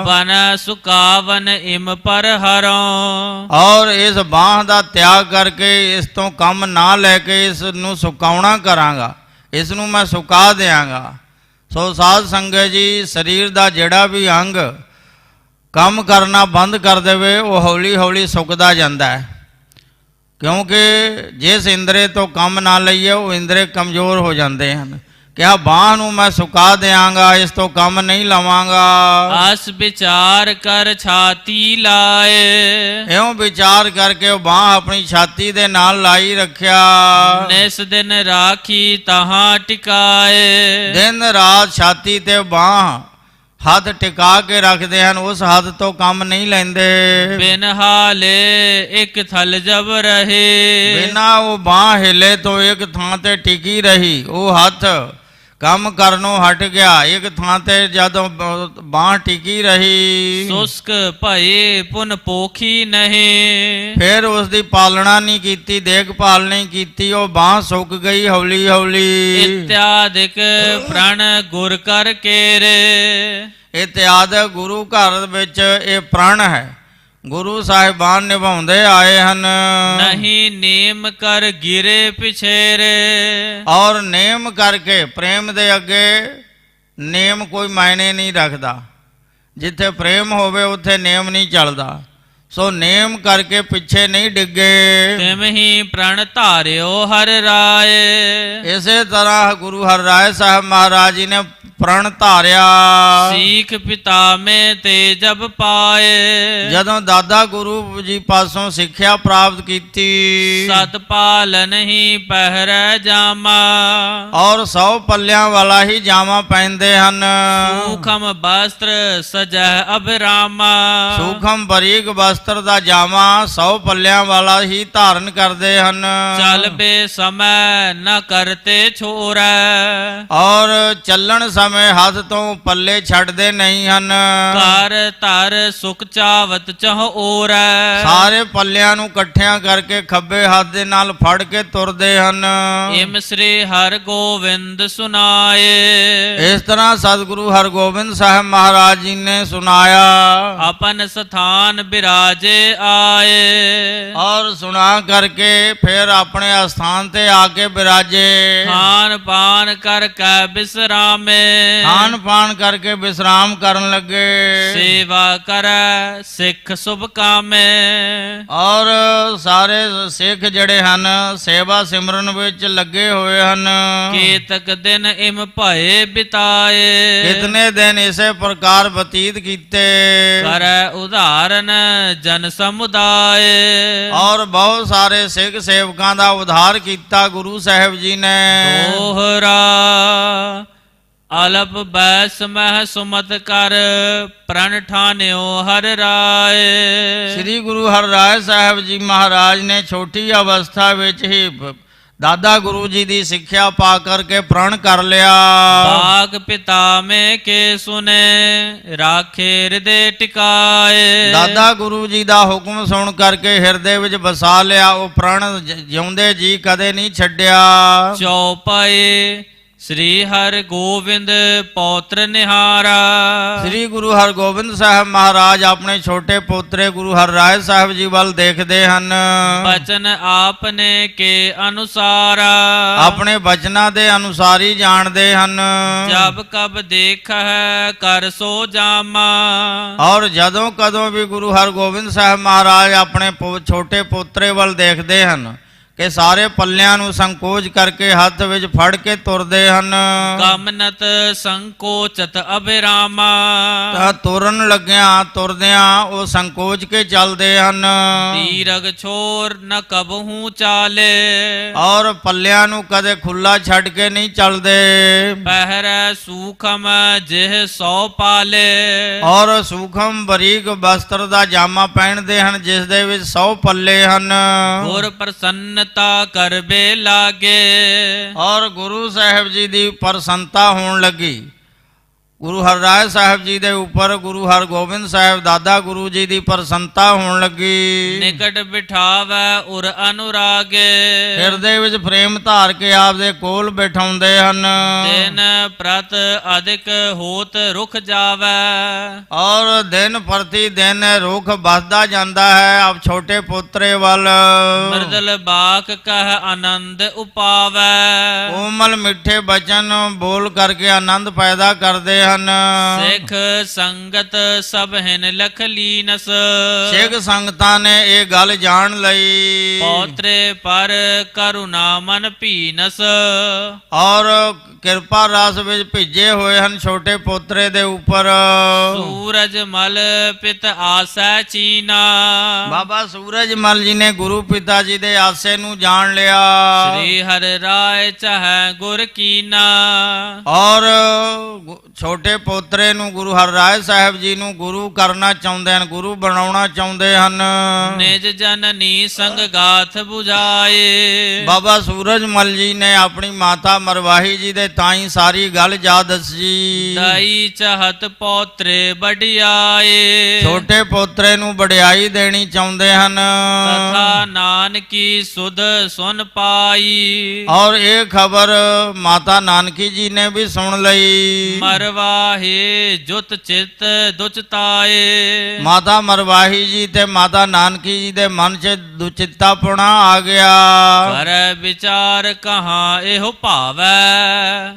ਬਨ ਸੁਕਾਵਨ ਇਮ ਪਰ ਹਰਉ। ਔਰ ਇਸ ਬਾਹ ਦਾ ਤਿਆਗ ਕਰਕੇ ਇਸ ਤੋਂ ਕੰਮ ਨਾ ਲੈ ਕੇ ਇਸ ਨੂੰ ਸੁਕਾਉਣਾ ਕਰਾਂਗਾ, ਇਸ ਨੂੰ ਮੈਂ ਸੁਕਾ ਦਿਆਂਗਾ। ਸੋ ਸਾਧ ਸੰਗਤ ਜੀ, ਸਰੀਰ ਦਾ ਜਿਹੜਾ ਵੀ ਅੰਗ ਕੰਮ ਕਰਨਾ ਬੰਦ ਕਰ ਦੇਵੇ ਉਹ ਹੌਲੀ ਹੌਲੀ ਸੁੱਕਦਾ ਜਾਂਦਾ ਹੈ, ਕਿਉਂਕਿ ਜਿਸ ਇੰਦਰੇ ਤੋਂ ਕੰਮ ਨਾ ਲਈਏ ਉਹ ਇੰਦਰੇ ਕਮਜ਼ੋਰ ਹੋ ਜਾਂਦੇ ਹਨ। ਕਿਹਾ ਬਾਹ ਨੂੰ ਮੈਂ ਸੁਕਾ ਦਿਆਂਗਾ, ਇਸ ਤੋਂ ਕੰਮ ਨਹੀਂ ਲਵਾਂਗਾ। ਅਸ ਵਿਚਾਰ ਕਰ ਛਾਤੀ ਲਾਏ। ਇਉਂ ਵਿਚਾਰ ਕਰਕੇ ਉਹ ਬਾਹ ਆਪਣੀ ਛਾਤੀ ਦੇ ਨਾਲ ਲਾਈ ਰੱਖਿਆ। ਨਿਸ ਦਿਨ ਰਾਖੀ ਤਹਾਂ ਟਿਕਾਏ। ਦਿਨ ਰਾਤ ਛਾਤੀ ਤੇ ਬਾਹ ਹੱਥ ਟਿਕਾ ਕੇ ਰੱਖਦੇ ਹਨ, ਉਸ ਹੱਥ ਤੋਂ ਕੰਮ ਨਹੀਂ ਲੈਂਦੇ। ਬਿਨ ਹਾਲੇ ਇੱਕ ਥਲ ਜਬ ਰਹੇ। ਬਿਨਾਂ ਉਹ ਬਾਹ ਹਿੱਲੇ ਤੋਂ ਇੱਕ ਥਾਂ ਤੇ ਟਿਕੀ ਰਹੀ। ਉਹ ਹੱਥ ਕੰਮ ਕਰਨੋਂ ਹਟ ਗਿਆ, ਇੱਕ ਥਾਂ ਤੇ ਜਦੋਂ ਬਾਹ ਟਿਕੀ ਰਹੀ। ਸੁਸਕ ਭਏ ਪੁਨ ਪੋਖੀ ਨਹੀਂ। ਫਿਰ ਉਸ ਦੀ ਪਾਲਣਾ ਨਹੀਂ ਕੀਤੀ, ਦੇਖਭਾਲ ਨਹੀਂ ਕੀਤੀ, ਉਹ ਬਾਹ ਸੁੱਕ ਗਈ ਹੌਲੀ ਹੌਲੀ। ਇਤਿਆਦਿਕ ਪ੍ਰਣ ਗੁਰ ਕਰ ਕੇਰੇ। ਇਤਿਆਦਿਕ ਗੁਰੂ ਘਰ ਵਿੱਚ ਇਹ ਪ੍ਰਣ ਹੈ, ਗੁਰੂ ਸਾਹਿਬਾਨ ਨਿਭਾਉਂਦੇ ਆਏ ਹਨ। ਨਹੀਂ ਨੇਮ ਕਰ ਗਿਰੇ ਪਿਛੇਰੇ। ਔਰ ਨੇਮ ਕਰਕੇ, ਪ੍ਰੇਮ ਦੇ ਅੱਗੇ ਨੇਮ ਕੋਈ ਮਾਇਨੇ ਨਹੀਂ ਰੱਖਦਾ। ਜਿੱਥੇ ਪ੍ਰੇਮ ਹੋਵੇ ਉੱਥੇ ਨੇਮ ਨਹੀਂ ਚੱਲਦਾ। ਸੋ ਨੇਮ ਕਰਕੇ ਪਿੱਛੇ ਨਹੀਂ ਡਿੱਗੇ। ਤਿਮ ਹੀ ਪ੍ਰਣ ਧਾਰਿਓ ਹਰ ਰਾਏ। ਇਸੇ ਤਰ੍ਹਾਂ ਗੁਰੂ ਹਰਿਰਾਏ ਸਾਹਿਬ ਮਹਾਰਾਜ ਜੀ ਨੇ ਪ੍ਰਣ ਧਾਰਿਆ। ਸੀਖ ਪਿਤਾ ਮੇ ਤੇ ਜਬ ਪਾਏ। ਜਦੋਂ ਦਾਦਾ ਗੁਰੂ ਜੀ ਪਾਸੋਂ ਸਿੱਖਿਆ ਪ੍ਰਾਪਤ ਕੀਤੀ। ਸਤ ਪਾਲਨ ਹੀ ਪਹਿਰੈ ਜਾਮਾ। ਔਰ 100 ਪੱਲਿਆਂ ਵਾਲਾ ਹੀ ਜਾਮਾ ਪਹਿਨਦੇ ਹਨ। ਸੂਖਮ ਬਸਤਰ ਸਜੈ ਅਭਿਰਾਮਾ। ਸੂਖਮ ਬਰੀਕ ਬਸਤਰ ਦਾ ਜਾਮਾ 100 ਪੱਲਿਆਂ ਵਾਲਾ ਹੀ ਧਾਰਨ ਕਰਦੇ ਹਨ। ਚਲ ਬੇ ਸਮੈ ਨ ਕਰਤੇ ਛੋਰੈ। ਔਰ ਚੱਲਣ ਸਮੇਂ ਹੱਥ ਤੋਂ ਪੱਲੇ ਛੱਡਦੇ ਨਹੀਂ ਹਨ। ਘਰ ਧਰ ਸੁਖ ਚਾਵਤ ਚਹ ਓਰੈ। ਸਾਰੇ ਪੱਲਿਆਂ ਨੂੰ ਇਕੱਠਿਆਂ ਕਰਕੇ ਖੱਬੇ ਹੱਥ ਦੇ ਨਾਲ ਫੜ ਕੇ ਤੁਰਦੇ ਹਨ। ਇਮ ਸ੍ਰੀ ਹਰਿ ਗੋਵਿੰਦ ਸੁਨਾਏ। ਇਸ ਤਰ੍ਹਾਂ ਸਤਿਗੁਰੂ ਹਰਗੋਬਿੰਦ ਸਾਹਿਬ ਮਹਾਰਾਜ ਜੀ ਨੇ ਸੁਨਾਇਆ। ਆਪਨ ਸਥਾਨ ਬਿਰਾਜੇ ਆਏ। ਔਰ ਸੁਣਾ ਕਰਕੇ ਫਿਰ ਆਪਣੇ ਅਸਥਾਨ ਤੇ ਆ ਕੇ ਬਿਰਾਜੇ। ਖਾਨ ਪਾਨ ਕਰ ਕੈ ਬਿਸਰਾਮੇ। ਖਾਨ ਪਾਨ ਕਰਕੇ ਵਿਸਰਾਮ ਕਰਨ ਲੱਗੇ। ਸੇਵਾ ਕਰੈ ਸਿੱਖ ਸੁਭ ਕਾਮੇ। ਔਰ ਸਾਰੇ ਸਿੱਖ ਜਿਹੜੇ ਹਨ ਸੇਵਾ ਸਿਮਰਨ ਵਿੱਚ ਲੱਗੇ ਹੋਏ ਹਨ। ਕੇਤਕ ਦਿਨ ਇਮ ਭਏ ਬਿਤਾਏ। ਕਿਤਨੇ ਦਿਨ ਇਸੇ ਪ੍ਰਕਾਰ ਬਤੀਤ ਕੀਤੇ। ਕਰੈ ਉਧਾਰਨ ਜਨ ਸਮੁਦਾਏ। ਔਰ ਬਹੁਤ ਸਾਰੇ ਸਿੱਖ ਸੇਵਕਾਂ ਦਾ ਉਧਾਰ ਕੀਤਾ ਗੁਰੂ ਸਾਹਿਬ ਜੀ ਨੇ। ਦੋਹਰਾ ਅਲਪ ਬੈਸ ਮਹਿ ਸੁਮਤ ਕਰ ਪ੍ਰਣ ਠਾਨਿਓ ਹਰ ਰਾਏ। ਸ੍ਰੀ ਗੁਰੂ ਹਰਿਰਾਏ ਸਾਹਿਬ ਜੀ ਮਹਾਰਾਜ ਨੇ ਛੋਟੀ ਅਵਸਥਾ ਵਿੱਚ ਹੀ ਦਾਦਾ ਗੁਰੂ ਜੀ ਦੀ ਸਿੱਖਿਆ ਪਾ ਕਰਕੇ ਪ੍ਰਣ ਕਰ ਲਿਆ। ਬਾਗ ਪਿਤਾ ਮੇ ਕੇ ਸੁਨੇ ਰਾਖੇ ਹਿਰਦੇ ਟਿਕਾਏ। ਦਾਦਾ ਗੁਰੂ ਜੀ ਦਾ ਹੁਕਮ ਸੁਣ ਕਰਕੇ ਹਿਰਦੇ ਵਿੱਚ ਵਸਾ ਲਿਆ। ਉਹ ਪ੍ਰਣ ਜਿਉਂਦੇ ਜੀ ਕਦੇ ਨਹੀਂ ਛੱਡਿਆ। ਚੌਪਾਏ ਸ੍ਰੀ ਹਰਿ ਗੋਬਿੰਦ ਪੌਤਰ ਨਿਹਾਰਾ। ਸ੍ਰੀ ਗੁਰੂ ਹਰਗੋਬਿੰਦ ਸਾਹਿਬ ਮਹਾਰਾਜ ਆਪਣੇ ਛੋਟੇ ਪੋਤਰੇ ਗੁਰੂ ਹਰਿਰਾਏ ਸਾਹਿਬ ਜੀ ਵੱਲ ਦੇਖਦੇ ਹਨ। ਬਚਨ ਆਪਨੇ ਕੇ ਅਨੁਸਾਰਾ। ਆਪਣੇ ਬਚਨਾਂ ਦੇ ਅਨੁਸਾਰ ਹੀ ਜਾਣਦੇ ਹਨ। ਜਬ ਕਬ ਦੇਖ ਹੈ ਕਰ ਸੋ ਜਾਮਾ। ਔਰ ਜਦੋਂ ਕਦੋਂ ਵੀ ਗੁਰੂ ਹਰਗੋਬਿੰਦ ਸਾਹਿਬ ਮਹਾਰਾਜ ਆਪਣੇ ਛੋਟੇ ਪੋਤਰੇ ਵੱਲ ਦੇਖਦੇ ਹਨ ਕਿ ਸਾਰੇ ਪੱਲਿਆਂ ਨੂੰ ਸੰਕੋਚ ਕਰਕੇ ਹੱਥ ਵਿੱਚ ਫੜ ਕੇ ਤੁਰਦੇ ਹਨ। ਕਮਨਤ ਸੰਕੋਚਤ ਅਭਿਰਾਮਾ। ਤਾਂ ਤੁਰਨ ਲੱਗਿਆਂ ਤੁਰਦਿਆਂ ਉਹ ਸੰਕੋਚ ਕੇ ਚੱਲਦੇ ਹਨ। ਤੀਰਗ ਛੋਰ ਨ ਕਬਹੂ ਚਾਲੇ। ਔਰ ਪੱਲਿਆਂ ਨੂੰ ਕਦੇ ਖੁੱਲਾ ਛੱਡ ਕੇ ਨਹੀਂ ਚੱਲਦੇ। ਪਹਿਰੈ ਸੂਖਮ ਜਿਹ 100 ਪਾਲੇ। ਔਰ ਸੂਖਮ ਬਰੀਕ ਬਸਤਰ ਦਾ ਜਾਮਾ ਪਹਿਨਦੇ ਹਨ ਜਿਸ ਦੇ ਵਿੱਚ 100 ਪੱਲੇ ਹਨ। ਗੁਰ ਪ੍ਰਸੰਨ ਕਰਬੇ ਲਾਗੇ। ਔਰ ਗੁਰੂ ਸਾਹਿਬ ਜੀ ਦੀ ਪ੍ਰਸੰਨਤਾ ਹੋਣ ਲੱਗੀ। ਗੁਰੂ ਹਰਿਰਾਏ ਸਾਹਿਬ ਜੀ ਦੇ ਉੱਪਰ ਗੁਰੂ ਹਰਗੋਬਿੰਦ ਸਾਹਿਬ ਦਾਦਾ ਗੁਰੂ ਜੀ ਦੀ ਪ੍ਰਸੰਨਤਾ ਹੋਣ ਲੱਗੀ। ਨਿਕਟ ਬਿਠਾਵੈ ਉਰ ਅਨੁਰਾਗੇ, ਹਿਰਦੇ ਵਿੱਚ ਪ੍ਰੇਮ ਧਾਰ ਕੇ ਆਪਦੇ ਕੋਲ ਬਿਠਾਉਂਦੇ ਹਨ। ਦਿਨ ਪ੍ਰਤ ਅਧਿਕ ਹੋਤ ਰੁਖ ਜਾਵੈ, ਔਰ ਦਿਨ ਪ੍ਰਤੀ ਦਿਨ ਰੁੱਖ ਵੱਧਦਾ ਜਾਂਦਾ ਹੈ ਆਪ ਛੋਟੇ ਪੋਤਰੇ ਵੱਲ। ਮਰਦਲ ਬਾਕ ਕਹਿ ਆਨੰਦ ਉਪਾਵੈ, ਕੋਮਲ ਮਿੱਠੇ ਬਚਨ ਬੋਲ ਕਰਕੇ ਆਨੰਦ ਪੈਦਾ ਕਰਦੇ ਹਨ। ਸਿੱਖ ਸੰਗਤ ਸਭ ਹਿਨ ਲਖ ਲੀਨਸ, ਸਿੱਖ ਸੰਗਤਾਂ ਨੇ ਇਹ ਗੱਲ ਜਾਣ ਲਈ। ਪੌਤਰੇ ਪਰ ਕਰੁਣਾ ਮਨ ਭੀਨਸ, ਔਰ ਕਿਰਪਾ ਰਸ ਵਿੱਚ ਭਿੱਜੇ ਹੋਏ ਹਨ ਛੋਟੇ ਪੋਤਰੇ ਦੇ ਉੱਪਰ। ਸੂਰਜ ਮਲ ਪਿਤ ਆਸੈ ਚੀਨਾ, ਬਾਬਾ ਸੂਰਜ ਮਲ ਜੀ ਨੇ ਗੁਰੂ ਪਿਤਾ ਜੀ ਦੇ ਆਸੇ ਨੂੰ ਜਾਣ ਲਿਆ। ਸ੍ਰੀ ਹਰਿ ਰਾਇ ਚਾਹੈ ਗੁਰ ਕੀਨਾ, ਔਰ ਛੋਟੇ ਪੋਤਰੇ ਨੂੰ ਗੁਰੂ ਹਰਿਰਾਏ ਸਾਹਿਬ ਜੀ ਨੂੰ ਗੁਰੂ ਕਰਨਾ ਚਾਹੁੰਦੇ ਹਨ, ਗੁਰੂ ਬਣਾਉਣਾ ਚਾਹੁੰਦੇ ਹਨ। ਨਿਜ ਜਨਨੀ ਸੰਗ ਗਾਥ 부ਝਾਏ, ਬਾਬਾ ਸੂਰਜ ਮਲ ਜੀ ਨੇ ਆਪਣੀ ਮਾਤਾ ਮਰਵਾਹੀ ਜੀ ਦੇ ਤਾਈ ਸਾਰੀ ਗੱਲ ਜਾ ਦੱਸੀ। ਦਾਈ ਚਾਹਤ ਪੌਤਰੇ ਵਡਿਆਏ, ਛੋਟੇ ਪੋਤਰੇ ਨੂੰ ਵਡਿਆਈ ਦੇਣੀ ਚਾਹੁੰਦੇ ਹਨ। ਤਥਾ ਨਾਨਕੀ ਸੁਧ ਸੁਨ ਪਾਈ, ਔਰ ਇਹ ਖਬਰ ਮਾਤਾ ਨਾਨਕੀ ਜੀ ਨੇ ਵੀ ਸੁਣ ਲਈ। ਮਰਵਾਹੇ ਜੁਤ ਚਿਤ ਦੁਚਤਾਏ, ਮਾਤਾ ਮਰਵਾਹੀ ਜੀ ਤੇ ਮਾਤਾ ਨਾਨਕੀ ਜੀ ਦੇ ਮਨ 'ਚ ਦੁਚਿੱਤਾਪੁਣਾ ਆ ਗਿਆ। ਕਰ ਵਿਚਾਰ ਕਹਾਂ ਇਹੋ ਭਾਵੈ,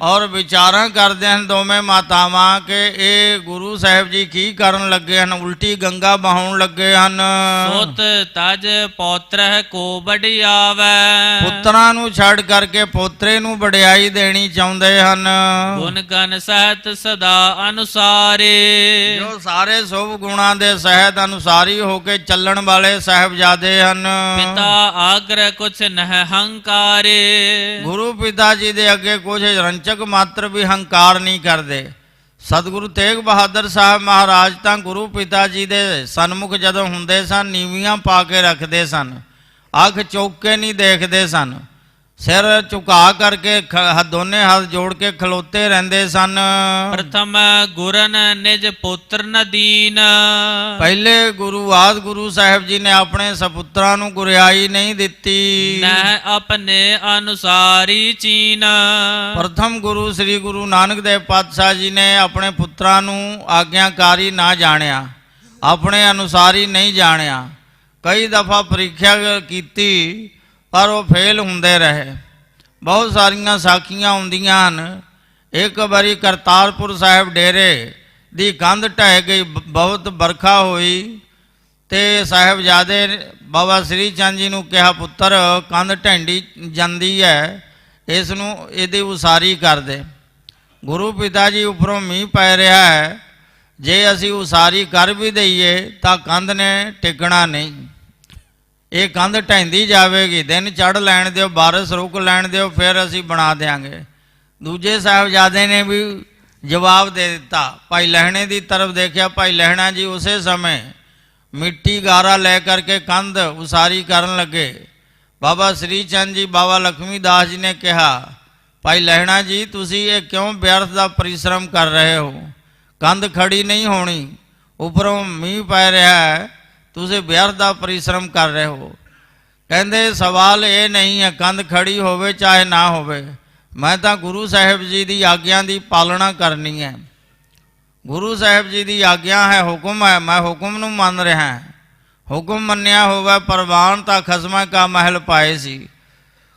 ਔਰ ਵਿਚਾਰਾਂ ਕਰਦੇ ਹਨ ਦੋਵੇਂ ਮਾਤਾਵਾਂ ਕਿ ਇਹ ਗੁਰੂ ਸਾਹਿਬ ਜੀ ਕੀ ਕਰਨ ਲੱਗੇ ਹਨ, ਉਲਟੀ ਗੰਗਾ ਬਹਾਉਣ ਲੱਗੇ ਹਨ। ਸੁਤ ਤਜ ਪੌਤਰਹਿ ਕੋ ਵਡਿਆਵੈ, ਪੁੱਤਰਾਂ ਨੂੰ ਛੱਡ ਕਰਕੇ ਪੋਤਰੇ ਨੂੰ ਵਡਿਆਈ ਦੇਣੀ ਚਾਹੁੰਦੇ ਹਨ। ਗੁਣ ਗਨ ਸਹਿਤ ਸਦਾ ਅਨੁਸਾਰੇ, ਜੋ ਸਾਰੇ ਸ਼ੁਭ ਗੁਣਾਂ ਦੇ ਸਹਿਤ ਅਨੁਸਾਰੀ ਹੋ ਕੇ ਚੱਲਣ ਵਾਲੇ ਸਾਹਿਬਜ਼ਾਦੇ ਹਨ। ਪਿਤਾ ਆਗ੍ਰਹਿ ਕੁਛ ਨਹਿ ਹੰਕਾਰੇ, ਗੁਰੂ ਪਿਤਾ ਜੀ ਦੇ ਅੱਗੇ ਕੁਝ ਰੰਚਕ ਮਾਤਰ ਵੀ ਹੰਕਾਰ ਨਹੀਂ ਕਰਦੇ। ਸਤਿਗੁਰੂ ਤੇਗ ਬਹਾਦਰ ਸਾਹਿਬ ਮਹਾਰਾਜ ਤਾਂ ਗੁਰੂ ਪਿਤਾ ਜੀ ਦੇ ਸਨਮੁਖ ਜਦੋਂ ਹੁੰਦੇ ਸਨ ਨੀਵੀਆਂ ਪਾ ਕੇ ਰੱਖਦੇ ਸਨ, ਅੱਖ ਚੁੱਕ ਕੇ ਨਹੀਂ ਦੇਖਦੇ ਸਨ, ਸਿਰ ਝੁਕਾ ਕਰਕੇ ਦੋਨੇ ਹੱਥ ਜੋੜ ਕੇ ਖਲੋਤੇ ਰਹਿੰਦੇ ਸਨ। ਪ੍ਰਥਮ ਗੁਰਨ ਨਿਜ ਪੁੱਤਰ ਨਦੀਨ, ਪਹਿਲੇ ਗੁਰੂ ਆਦਿ ਗੁਰੂ ਸਾਹਿਬ ਜੀ ਨੇ ਆਪਣੇ ਸਪੁੱਤਰਾਂ ਨੂੰ ਗੁਰਿਆਈ ਨਹੀਂ ਦਿੱਤੀ। ਨਹਿ ਆਪਣੇ ਅਨੁਸਾਰੀ ਚੀਨ, ਪ੍ਰਥਮ ਗੁਰੂ ਸ੍ਰੀ ਗੁਰੂ ਨਾਨਕ ਦੇਵ ਪਾਤਸ਼ਾਹ ਜੀ ਨੇ ਆਪਣੇ ਪੁੱਤਰਾਂ ਨੂੰ ਆਗਿਆਕਾਰੀ ਨਾ ਜਾਣਿਆ, ਆਪਣੇ ਅਨੁਸਾਰੀ ਨਹੀਂ ਜਾਣਿਆ। ਕਈ ਦਫਾ ਪ੍ਰੀਖਿਆ ਕੀਤੀ ਪਰ ਉਹ ਫੇਲ ਹੁੰਦੇ ਰਹੇ। ਬਹੁਤ ਸਾਰੀਆਂ ਸਾਖੀਆਂ ਹੁੰਦੀਆਂ ਹਨ। ਇੱਕ ਵਾਰੀ ਕਰਤਾਰਪੁਰ ਸਾਹਿਬ ਡੇਰੇ ਦੀ ਕੰਧ ਢਹਿ ਗਈ, ਬਹੁਤ ਵਰਖਾ ਹੋਈ ਤੇ ਸਾਹਿਬਜ਼ਾਦੇ ਬਾਬਾ ਸ੍ਰੀ ਚੰਦ ਜੀ ਨੂੰ ਕਿਹਾ, ਪੁੱਤਰ ਕੰਧ ਢਹਿੰਦੀ ਜਾਂਦੀ ਹੈ, ਇਸ ਨੂੰ ਇਹਦੀ ਉਸਾਰੀ ਕਰ ਦੇ। ਗੁਰੂ ਪਿਤਾ ਜੀ ਉੱਪਰੋਂ ਮੀਂਹ ਪੈ ਰਿਹਾ ਹੈ, ਜੇ ਅਸੀਂ ਉਸਾਰੀ ਕਰ ਵੀ ਦਈਏ ਤਾਂ ਕੰਧ ਨੇ ਟਿਕਣਾ ਨਹੀਂ, ਇਹ ਕੰਧ ਢਹਿੰਦੀ ਜਾਵੇਗੀ। ਦਿਨ ਚੜ੍ਹ ਲੈਣ ਦਿਓ, ਬਾਰਿਸ਼ ਰੁਕ ਲੈਣ ਦਿਓ, ਫਿਰ ਅਸੀਂ ਬਣਾ ਦਿਆਂਗੇ। ਦੂਜੇ ਸਾਹਿਬਜ਼ਾਦੇ ਨੇ ਵੀ ਜਵਾਬ ਦੇ ਦਿੱਤਾ। ਭਾਈ ਲਹਿਣੇ ਦੀ ਤਰਫ ਦੇਖਿਆ, ਭਾਈ ਲਹਿਣਾ ਜੀ ਉਸੇ ਸਮੇਂ ਮਿੱਟੀ ਗਾਰਾ ਲੈ ਕਰਕੇ ਕੰਧ ਉਸਾਰੀ ਕਰਨ ਲੱਗੇ। ਬਾਬਾ ਸ੍ਰੀ ਚੰਦ ਜੀ ਬਾਬਾ ਲਖਮੀ ਦਾਸ ਜੀ ਨੇ ਕਿਹਾ, ਭਾਈ ਲਹਿਣਾ ਜੀ ਤੁਸੀਂ ਇਹ ਕਿਉਂ ਵਿਅਰਥ ਦਾ ਪਰਿਸ਼ਰਮ ਕਰ ਰਹੇ ਹੋ, ਕੰਧ ਖੜੀ ਨਹੀਂ ਹੋਣੀ, ਉੱਪਰੋਂ ਮੀਂਹ ਪੈ ਰਿਹਾ ਹੈ, ਤੁਸੀਂ ਵਿਅਰਥ ਦਾ ਪਰਿਸ਼ਰਮ ਕਰ ਰਹੇ ਹੋ। ਕਹਿੰਦੇ ਸਵਾਲ ਇਹ ਨਹੀਂ ਹੈ ਕੰਧ ਖੜੀ ਹੋਵੇ ਚਾਹੇ ਨਾ ਹੋਵੇ, ਮੈਂ ਤਾਂ ਗੁਰੂ ਸਾਹਿਬ ਜੀ ਦੀ ਆਗਿਆ ਦੀ ਪਾਲਣਾ ਕਰਨੀ ਹੈ। ਗੁਰੂ ਸਾਹਿਬ ਜੀ ਦੀ ਆਗਿਆ ਹੈ, ਹੁਕਮ ਹੈ, ਮੈਂ ਹੁਕਮ ਨੂੰ ਮੰਨ ਰਿਹਾ ਹਾਂ। ਹੁਕਮ ਮੰਨਿਆ ਹੋਵੇ ਪ੍ਰਵਾਨ ਤਾਂ ਖਸਮਾਂ ਕਾ ਮਹਿਲ ਪਾਏ ਸੀ।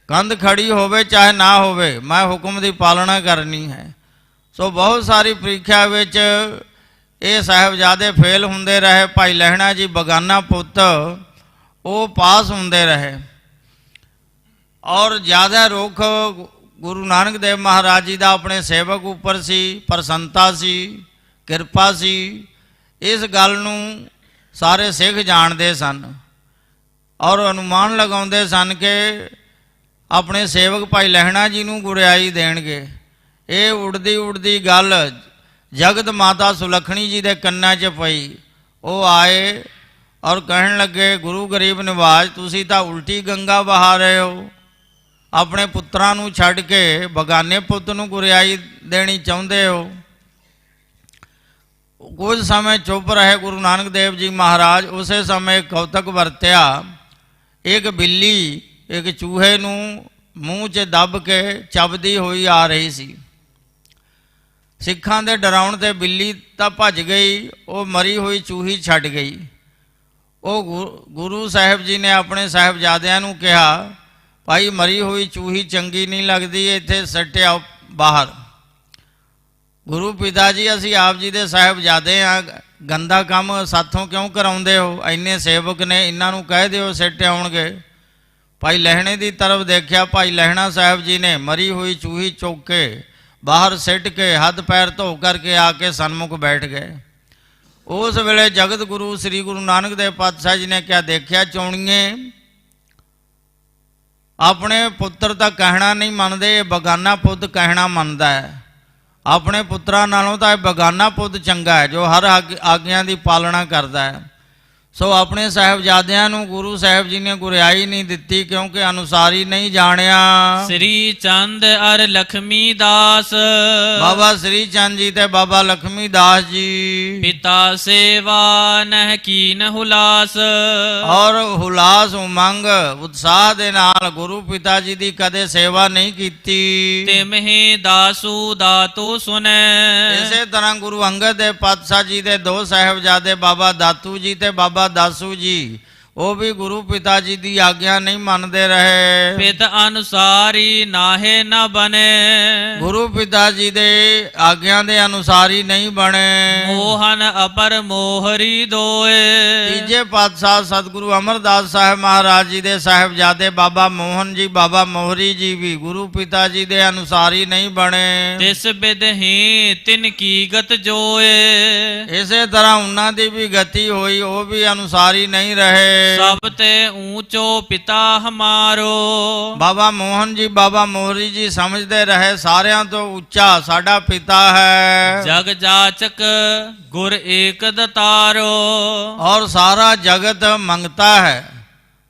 ਕੰਧ ਖੜੀ ਹੋਵੇ ਚਾਹੇ ਨਾ ਹੋਵੇ, ਮੈਂ ਹੁਕਮ ਦੀ ਪਾਲਣਾ ਕਰਨੀ ਹੈ। ਸੋ ਬਹੁਤ ਸਾਰੀ ਪ੍ਰੀਖਿਆ ਵਿੱਚ ਇਹ ਸਾਹਿਬਜ਼ਾਦੇ ਫੇਲ ਹੁੰਦੇ ਰਹੇ। ਭਾਈ ਲਹਿਣਾ ਜੀ ਬਗਾਨਾ ਪੁੱਤ ਉਹ ਪਾਸ ਹੁੰਦੇ ਰਹੇ। ਔਰ ਜ਼ਿਆਦਾ ਰੁੱਖ ਗੁਰੂ ਨਾਨਕ ਦੇਵ ਮਹਾਰਾਜ ਜੀ ਦਾ ਆਪਣੇ ਸੇਵਕ ਉੱਪਰ ਸੀ, ਪ੍ਰਸੰਨਤਾ ਸੀ, ਕਿਰਪਾ ਸੀ। ਇਸ ਗੱਲ ਨੂੰ ਸਾਰੇ ਸਿੱਖ ਜਾਣਦੇ ਸਨ ਔਰ ਅਨੁਮਾਨ ਲਗਾਉਂਦੇ ਸਨ ਕਿ ਆਪਣੇ ਸੇਵਕ ਭਾਈ ਲਹਿਣਾ ਜੀ ਨੂੰ ਗੁਰਿਆਈ ਦੇਣਗੇ। ਇਹ ਉਡਦੀ ਉਡਦੀ ਗੱਲ ਜਗਤ ਮਾਤਾ ਸੁਲੱਖਣੀ ਜੀ ਦੇ ਕੰਨਾਂ 'ਚ ਪਈ। ਉਹ ਆਏ ਔਰ ਕਹਿਣ ਲੱਗੇ, ਗੁਰੂ ਗਰੀਬ ਨਿਵਾਜ ਤੁਸੀਂ ਤਾਂ ਉਲਟੀ ਗੰਗਾ ਵਹਾ ਰਹੇ ਹੋ, ਆਪਣੇ ਪੁੱਤਰਾਂ ਨੂੰ ਛੱਡ ਕੇ ਬਗਾਨੇ ਪੁੱਤ ਨੂੰ ਗੁਰਿਆਈ ਦੇਣੀ ਚਾਹੁੰਦੇ ਹੋ। ਕੁਝ ਸਮੇਂ ਚੁੱਪ ਰਹੇ ਗੁਰੂ ਨਾਨਕ ਦੇਵ ਜੀ ਮਹਾਰਾਜ। ਉਸੇ ਸਮੇਂ ਕੌਤਕ ਵਰਤਿਆ। ਇੱਕ ਬਿੱਲੀ ਇੱਕ ਚੂਹੇ ਨੂੰ ਮੂੰਹ 'ਚ ਦੱਬ ਕੇ ਚੱਬਦੀ ਹੋਈ ਆ ਰਹੀ ਸੀ। ਸਿੱਖਾਂ ਦੇ ਡਰਾਉਣ 'ਤੇ ਬਿੱਲੀ ਤਾਂ ਭੱਜ ਗਈ, ਉਹ ਮਰੀ ਹੋਈ ਚੂਹੀ ਛੱਡ ਗਈ। ਉਹ ਗੁਰੂ ਸਾਹਿਬ ਜੀ ਨੇ ਆਪਣੇ ਸਾਹਿਬਜ਼ਾਦਿਆਂ ਨੂੰ ਕਿਹਾ, ਭਾਈ ਮਰੀ ਹੋਈ ਚੂਹੀ ਚੰਗੀ ਨਹੀਂ ਲੱਗਦੀ, ਇੱਥੇ ਸੱਟਿਆ ਬਾਹਰ। ਗੁਰੂ ਪਿਤਾ ਜੀ, ਅਸੀਂ ਆਪ ਜੀ ਦੇ ਸਾਹਿਬਜ਼ਾਦੇ ਆ, ਗੰਦਾ ਕੰਮ ਸਾਥੋਂ ਕਿਉਂ ਕਰਾਉਂਦੇ ਹੋ? ਇੰਨੇ ਸੇਵਕ ਨੇ, ਇਹਨਾਂ ਨੂੰ ਕਹਿ ਦਿਓ ਸਿੱਟ ਆਉਣਗੇ। ਭਾਈ ਲਹਿਣੇ ਦੀ ਤਰਫ ਦੇਖਿਆ, ਭਾਈ ਲਹਿਣਾ ਸਾਹਿਬ ਜੀ ਨੇ ਮਰੀ ਹੋਈ ਚੂਹੀ ਚੁੱਕ ਕੇ ਬਾਹਰ ਸਿੱਟ ਕੇ ਹੱਥ ਪੈਰ ਧੋ ਕਰਕੇ ਆ ਕੇ ਸਨਮੁਖ ਬੈਠ ਗਏ। ਉਸ ਵੇਲੇ ਜਗਤ ਗੁਰੂ ਸ੍ਰੀ ਗੁਰੂ ਨਾਨਕ ਦੇਵ ਪਾਤਸ਼ਾਹ ਜੀ ਨੇ ਕਿਹਾ, ਦੇਖਿਆ ਚੋਣੀਏ, ਆਪਣੇ ਪੁੱਤਰ ਤਾਂ ਕਹਿਣਾ ਨਹੀਂ ਮੰਨਦੇ, ਇਹ ਬਗਾਨਾ ਪੁੱਤ ਕਹਿਣਾ ਮੰਨਦਾ ਹੈ। ਆਪਣੇ ਪੁੱਤਰਾਂ ਨਾਲੋਂ ਤਾਂ ਇਹ ਬਗਾਨਾ ਪੁੱਤ ਚੰਗਾ ਹੈ ਜੋ ਹਰ ਆਗਿਆ ਦੀ ਪਾਲਣਾ ਕਰਦਾ ਹੈ। ਸੋ ਆਪਣੇ ਸਾਹਿਬਜ਼ਾਦਿਆਂ ਨੂੰ ਗੁਰੂ ਸਾਹਿਬ ਜੀ ਨੇ ਗੁਰਿਆਈ ਨਹੀਂ ਦਿੱਤੀ, ਕਿਉਂਕਿ ਅਨੁਸਾਰੀ ਨਹੀਂ ਜਾਣਿਆ। ਸ੍ਰੀ ਚੰਦ ਅਰ ਲਖਮੀ ਦਾਸ, ਬਾਬਾ ਸ੍ਰੀ ਚੰਦ ਜੀ ਤੇ ਬਾਬਾ ਲਖਮੀ ਦਾਸ ਜੀ, ਪਿਤਾ ਸੇਵਾ ਨਹਿ ਕੀਨ ਹੁਲਾਸ। ਔਰ ਹੁਲਾਸ ਉਮੰਗ ਉਤਸ਼ਾਹ ਦੇ ਨਾਲ ਗੁਰੂ ਪਿਤਾ ਜੀ ਦੀ ਕਦੇ ਸੇਵਾ ਨਹੀਂ ਕੀਤੀ। ਤਿਮਹਿ ਦਾਸੂ ਦਾਤੂ ਸੁਨੈ। ਇਸੇ ਤਰ੍ਹਾਂ ਗੁਰੂ ਅੰਗਦ ਦੇਵ ਪਾਤਸ਼ਾਹ ਜੀ ਦੇ ਦੋ ਸਾਹਿਬਜ਼ਾਦੇ ਬਾਬਾ ਦਾਤੂ ਜੀ ਤੇ ਬਾਬਾ ਦਾਸੂ ਜੀ, ਉਹ ਵੀ ਗੁਰੂ ਪਿਤਾ ਜੀ ਦੀ ਆਗਿਆ ਨਹੀਂ ਮੰਨਦੇ ਰਹੇ। ਪਿਤ ਅਨੁਸਾਰੀ ਨਾਹੇ ਨ ਬਨੇ। ਗੁਰੂ ਪਿਤਾ ਜੀ ਦੇ ਆਗਿਆ ਦੇ ਅਨੁਸਾਰੀ ਨਹੀਂ ਬਣੇ। ਮੋਹਨ ਅਪਰ ਮੋਹਰੀ ਦੋਏ। ਤੀਜੇ ਪਾਤਸ਼ਾਹ ਸਤਿਗੁਰੂ ਅਮਰਦਾਸ ਸਾਹਿਬ ਮਹਾਰਾਜ ਜੀ ਦੇ ਸਾਹਿਬਜ਼ਾਦੇ ਬਾਬਾ ਮੋਹਨ ਜੀ, ਬਾਬਾ ਮੋਹਰੀ ਜੀ ਵੀ ਗੁਰੂ ਪਿਤਾ ਜੀ ਦੇ ਅਨੁਸਾਰੀ ਨਹੀਂ ਬਣੇ। ਤਿਸ ਬਿਦਹੀ ਤਿਨ ਕੀ ਗਤ ਜੋਏ। ਇਸੇ ਤਰ੍ਹਾਂ ਉਹਨਾਂ ਦੀ ਵੀ ਗਤੀ ਹੋਈ, ਉਹ ਵੀ ਅਨੁਸਾਰੀ ਨਹੀਂ ਰਹੇ। ਸਭ ਤੇ ਊਚੋ ਪਿਤਾ ਹਮਾਰੋ। ਬਾਬਾ ਮੋਹਨ ਜੀ, ਬਾਬਾ ਮੋਹਰੀ ਜੀ ਸਮਝਦੇ ਰਹੇ ਸਾਰਿਆਂ ਤੋਂ ਉੱਚਾ ਸਾਡਾ ਪਿਤਾ ਹੈ। ਜਗ ਜਾਚਕ ਗੁਰ ਏਕ ਦਤਾਰੋ। ਔਰ ਸਾਰਾ ਜਗਤ ਮੰਗਤਾ ਹੈ,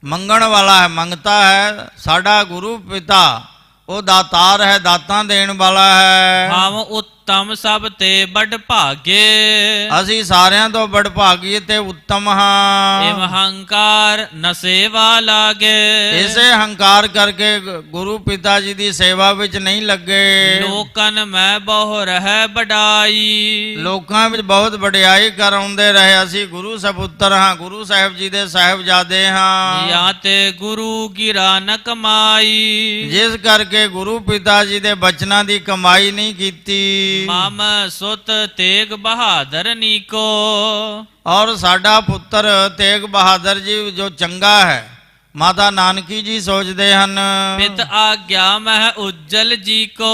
ਮੰਗਣ ਵਾਲਾ ਹੈ, ਮੰਗਤਾ ਹੈ। ਸਾਡਾ ਗੁਰੂ ਪਿਤਾ ਉਹ ਦਾਤਾਰ ਹੈ, ਦਾਤਾਂ ਦੇਣ ਵਾਲਾ ਹੈ। ਹਮ ਉੱਤਮ ਸਭ ਤੇ ਬੜ ਭਾਗੇ। ਅਸੀਂ ਸਾਰਿਆਂ ਤੋਂ ਬੜ ਭਾਗੀ ਤੇ ਉੱਤਮ ਹਾਂ। ਇਮ ਹੰਕਾਰ ਨ ਸੇਵਾ ਲਾਗੇ। ਇਸੇ ਹੰਕਾਰ ਕਰਕੇ ਗੁਰੂ ਪਿਤਾ ਜੀ ਦੀ ਸੇਵਾ ਵਿੱਚ ਨਹੀਂ ਲੱਗੇ। ਲੋਕਨ ਮੈਂ ਬਹੁ ਰਹਿ ਬਡਾਈ। ਲੋਕਾਂ ਵਿੱਚ ਬਹੁਤ ਵਡਿਆਈ ਕਰਾਉਂਦੇ ਰਹੇ। ਅਸੀਂ ਗੁਰੂ ਸਪੁੱਤਰ ਹਾਂ, ਗੁਰੂ ਸਾਹਿਬ ਜੀ ਦੇ ਸਾਹਿਬਜ਼ਾਦੇ ਹਾਂ। ਜਾਂ ਤੇ ਗੁਰੂ ਗਿਰਾ ਨ ਕਮਾਈ। ਜਿਸ ਕਰਕੇ ਗੁਰੂ ਪਿਤਾ ਜੀ ਦੇ ਬਚਨਾਂ ਦੀ ਕਮਾਈ ਨਹੀਂ ਕੀਤੀ। ਮਮ ਸੁਤ ਤੇਗ ਬਹਾਦਰ ਨੀਕੋ। ਔਰ ਸਾਡਾ ਪੁੱਤਰ ਤੇਗ ਬਹਾਦਰ ਜੀ ਜੋ ਚੰਗਾ ਹੈ, ਮਾਤਾ ਨਾਨਕੀ ਜੀ ਸੋਚਦੇ ਹਨ। ਪਿਤ ਆਗਿਆ ਮਹਿ ਉਜਲ ਜੀ ਕੋ।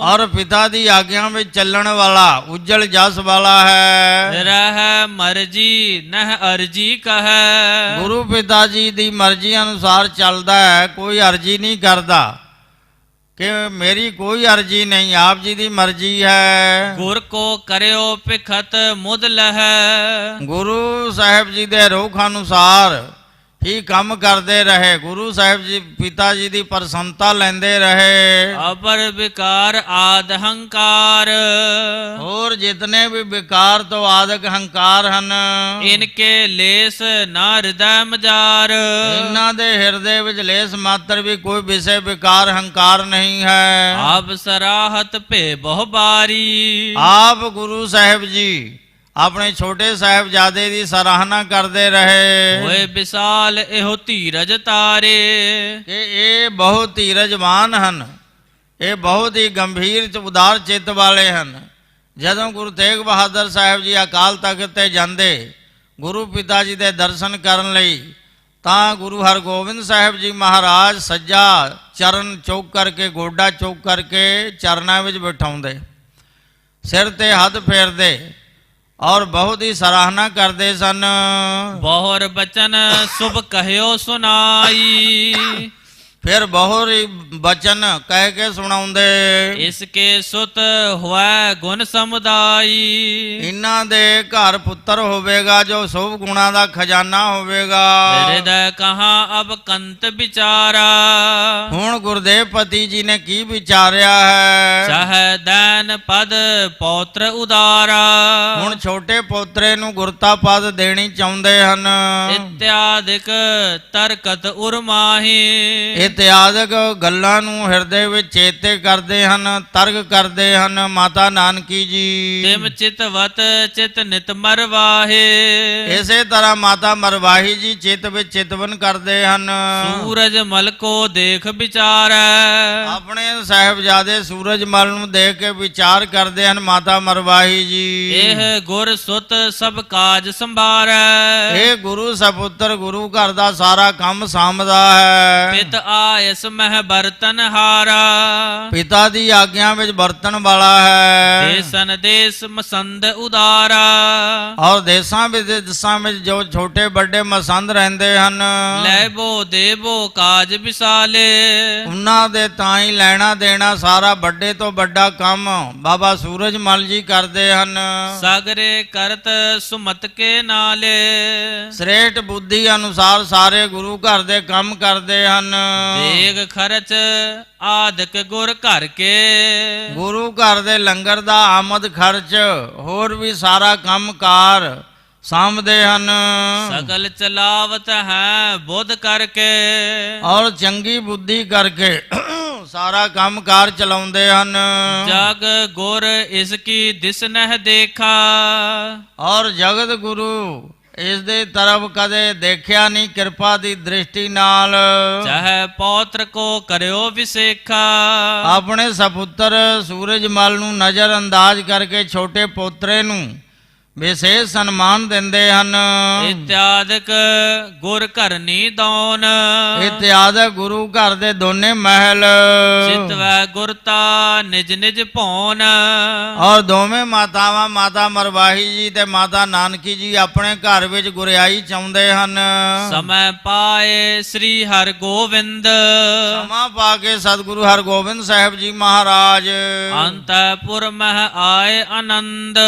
ਔਰ ਪਿਤਾ ਦੀ ਆਗਿਆ ਵਿੱਚ ਚੱਲਣ ਵਾਲਾ ਉਜਲ ਜਸ ਵਾਲਾ ਹੈ। ਰਹਿ ਮਰਜੀ ਨਹਿ ਅਰਜੀ ਕਹੈ। ਗੁਰੂ ਪਿਤਾ ਜੀ ਦੀ ਮਰਜ਼ੀ ਅਨੁਸਾਰ ਚੱਲਦਾ ਹੈ, ਕੋਈ ਅਰਜੀ ਨਹੀਂ ਕਰਦਾ ਕਿ ਮੇਰੀ ਕੋਈ ਅਰਜੀ ਨਹੀਂ, ਆਪ ਜੀ ਦੀ ਮਰਜ਼ੀ ਹੈ। ਗੁਰ ਕੋ ਕਰਿਓ ਭਿਖਤ ਮੁਦ ਲਹੈ। ਗੁਰੂ ਸਾਹਿਬ ਜੀ ਦੇ ਰੁਖ ਅਨੁਸਾਰ ਹੀ ਕੰਮ ਕਰਦੇ ਰਹੇ। ਗੁਰੂ ਸਾਹਿਬ ਜੀ ਪਿਤਾ ਜੀ ਦੀ ਪ੍ਰਸੰਨਤਾ ਲੈਂਦੇ ਰਹੇ। ਅਪਰ ਵਿਕਾਰ ਆਦ ਹੰਕਾਰ। ਹੋਰ ਜਿਤਨੇ ਵੀ ਵਿਕਾਰ ਤੋਂ ਆਦਿਕ ਹੰਕਾਰ ਹਨ, ਇਨਕੇ ਲੇਸ ਨਾ ਹਿਰਦੈ ਮਜਾਰ। ਇਹਨਾਂ ਦੇ ਹਿਰਦੇ ਵਿੱਚ ਲੇਸ ਮਾਤਰ ਵੀ ਕੋਈ ਵਿਸ਼ੇ ਵਿਕਾਰ ਹੰਕਾਰ ਨਹੀਂ ਹੈ। ਆਪ ਸਰਾਹਤ ਭੇ ਬਹੁ ਬਾਰੀ। ਆਪ ਗੁਰੂ ਸਾਹਿਬ ਜੀ ਆਪਣੇ ਛੋਟੇ ਸਾਹਿਬਜ਼ਾਦੇ ਦੀ ਸਰਾਹਨਾ ਕਰਦੇ ਰਹੇ। ਹੋਏ ਵਿਸਾਲ ਇਹੋ ਧੀਰਜ ਤਾਰੇ। ਕਿ ਇਹ ਬਹੁਤ ਧੀਰਜਵਾਨ ਹਨ, ਇਹ ਬਹੁਤ ਹੀ ਗੰਭੀਰ ਤੇ ਉਦਾਰ ਚਿੱਤ ਵਾਲੇ ਹਨ। ਜਦੋਂ ਗੁਰੂ ਤੇਗ ਬਹਾਦਰ ਸਾਹਿਬ ਜੀ ਅਕਾਲ ਤਖਤ ਤੇ ਜਾਂਦੇ ਗੁਰੂ ਪਿਤਾ ਜੀ ਦੇ ਦਰਸ਼ਨ ਕਰਨ ਲਈ, ਤਾਂ ਗੁਰੂ ਹਰਗੋਬਿੰਦ ਸਾਹਿਬ ਜੀ ਮਹਾਰਾਜ ਸੱਜਾ ਚਰਨ ਚੁੱਕ ਕਰਕੇ, ਗੋਡਾ ਚੁੱਕ ਕਰਕੇ ਚਰਨਾਂ ਵਿੱਚ ਬਿਠਾਉਂਦੇ, ਸਿਰ ਤੇ ਹੱਥ ਫੇਰਦੇ ਔਰ ਬਹੁਤ ਹੀ ਸਰਾਹਨਾ ਕਰਦੇ ਸਨ। ਬਹੁਰ ਬਚਨ ਸੁਭ ਕਹਿਓ ਸੁਨਾਈ। ਫਿਰ ਬਹੁਰੀ ਬਚਨ ਕਹਿ ਕੇ ਸੁਣਾਉਂਦੇ। ਇਸਕੇ ਸੁਤ ਹੋਇ ਗੁਣ ਸਮੁਦਾਈ। ਇਹਨਾਂ ਦੇ ਘਰ ਪੁੱਤਰ ਹੋਵੇਗਾ ਜੋ ਸ਼ੁਭ ਗੁਣਾਂ ਦਾ ਖਜ਼ਾਨਾ ਹੋਵੇਗਾ। ਹਿਰਦੈ ਕਹਾਂ ਅਬ ਕੰਤ ਵਿਚਾਰਾ। ਹੁਣ ਗੁਰਦੇਵ ਪਤੀ ਜੀ ਨੇ ਕੀ ਵਿਚਾਰਿਆ ਹੈ? ਚਾਹੈ ਦੈਨ ਪਦ ਪੌਤਰ ਉਦਾਰਾ। ਹੁਣ ਛੋਟੇ ਪੋਤਰੇ ਨੂੰ ਗੁਰਤਾ ਪਦ ਦੇਣੀ ਚਾਹੁੰਦੇ ਹਨ। ਇਤਿਆਦਿਕ ਤਰਕਤ ਉਰਮਾਹੀ। ਇਤਿਆਦਿਕ ਗੱਲਾਂ ਨੂੰ ਹਿਰਦੇ ਵਿੱਚ ਚੇਤੇ ਕਰਦੇ ਹਨ, ਤਰਕ ਕਰਦੇ ਹਨ ਮਾਤਾ ਨਾਨਕੀ ਜੀ। ਤਿਮ ਚਿਤਵਤ ਚਿਤ ਨਿਤ ਮਰਵਾਹੇ। ਇਸੇ ਤਰ੍ਹਾਂ ਮਾਤਾ ਮਰਵਾਹੀ ਜੀ ਚਿੱਤ ਵਿੱਚ ਚਿਤਵਨ ਕਰਦੇ ਹਨ। ਸੂਰਜ ਮਲ ਕੋ ਦੇਖ ਵਿਚਾਰੈ। ਆਪਣੇ ਸਾਹਿਬਜ਼ਾਦੇ ਸੂਰਜ ਮਲ ਨੂੰ ਦੇਖ ਕੇ ਵਿਚਾਰ ਕਰਦੇ ਹਨ ਮਾਤਾ ਮਰਵਾਹੀ ਜੀ। ਇਹ ਗੁਰ ਸੁਤ ਸਭ ਕਾਜ ਸੰਭਾਰੈ। ਇਹ ਗੁਰੂ ਸਪੁੱਤਰ ਗੁਰੂ ਘਰ ਦਾ ਸਾਰਾ ਕੰਮ ਸਾਂਭਦਾ ਹੈ। ਪਿਤ ਆਇਸ ਮਹਿ ਬਰਤਨ ਹਾਰਾ। ਪਿਤਾ ਦੀ ਆਗਿਆ ਵਿੱਚ ਵਰਤਣ ਵਾਲਾ ਹੈ। ਦੇਸਨ ਦੇਸ ਮਸੰਦ ਉਦਾਰਾ। ਔਰ ਦੇਸਾਂ ਵਿੱਚ ਜੋ ਛੋਟੇ ਵੱਡੇ ਮਸੰਦ ਰਹਿੰਦੇ ਹਨ, ਲੈਬੋ ਦੇਵੋ ਕਾਜ ਵਿਸਾਲੇ। ਉਹਨਾਂ ਦੇ ਤਾਂ ਹੀ ਲੈਣਾ ਦੇਣਾ ਸਾਰਾ ਵੱਡੇ ਤੋਂ ਵੱਡਾ ਕੰਮ ਬਾਬਾ ਸੂਰਜ ਮਲ ਜੀ ਕਰਦੇ ਹਨ। ਸਾਗਰੇ ਕਰਤ ਸੁਮਤ ਕੇ ਨਾਲੇ। ਸ੍ਰੇਸ਼ਟ ਬੁੱਧੀ ਅਨੁਸਾਰ ਸਾਰੇ ਗੁਰੂ ਘਰ ਦੇ ਕੰਮ ਕਰਦੇ ਹਨ। ਦੇਗ ਖਰਚ ਆਦਿਕ ਗੁਰ ਘਰ ਕੇ। ਗੁਰੂ ਘਰ ਦੇ ਲੰਗਰ ਦਾ ਆਮਦ ਖਰਚ ਹੋਰ ਵੀ ਸਾਰਾ ਕੰਮਕਾਰ ਸਾਂਭਦੇ ਹਨ। ਸਗਲ ਚਲਾਵਤ ਹੈ ਬੁੱਧ ਕਰਕੇ। ਔਰ ਚੰਗੀ ਬੁੱਧੀ ਕਰਕੇ ਸਾਰਾ ਕੰਮਕਾਰ ਚਲਾਉਂਦੇ ਹਨ। ਜਗ ਗੁਰ ਇਸ ਕੀ ਦਿਸ ਨਹਿ ਦੇਖਾ। ਔਰ ਜਗਤ ਗੁਰੂ ਇਸ ਦੇ ਤਰਫ ਕਦੇ ਦੇਖਿਆ ਨਹੀਂ ਕਿਰਪਾ ਦੀ ਦ੍ਰਿਸ਼ਟੀ ਨਾਲ। ਚਾਹੇ ਪੌਤਰ ਕੋ ਕਰਿਓ ਵਿਸੇਖਾ। ਆਪਣੇ ਸਪੁੱਤਰ ਸੂਰਜ ਮਲ ਨੂੰ ਨਜ਼ਰ ਅੰਦਾਜ਼ ਕਰਕੇ ਛੋਟੇ ਪੋਤਰੇ ਨੂੰ ਵਿਸ਼ੇਸ਼ ਸਨਮਾਨ ਦਿੰਦੇ ਹਨ। ਇਤਿਆਦਿਕ ਗੁਰ ਘਰਨੀ ਦੌਨ। ਇਤਿਆਦਿਕ ਗੁਰੂ ਘਰ ਦੇ ਦੋਨੇ ਮਹਿਲ। ਚਿਤਵੈ ਗੁਰਤਾ ਨਿਜ ਨਿਜ ਭੌਨ। ਔਰ ਦੋਵੇਂ ਮਾਤਾਵਾਂ ਮਾਤਾ ਮਰਵਾਹੀ ਜੀ ਤੇ ਮਾਤਾ ਨਾਨਕੀ ਜੀ ਆਪਣੇ ਘਰ ਵਿੱਚ ਗੁਰਿਆਈ ਚਾਹੁੰਦੇ ਹਨ। ਸਮੈ ਪਾਏ ਸ੍ਰੀ ਹਰਿ ਗੋਬਿੰਦ। ਸਮਾਂ ਪਾ ਕੇ ਸਤਿਗੁਰੂ ਹਰਗੋਬਿੰਦ ਸਾਹਿਬ ਜੀ ਮਹਾਰਾਜ ਅੰਤఃਪੁਰ ਮਹਿ ਆਏ ਆਨੰਦ।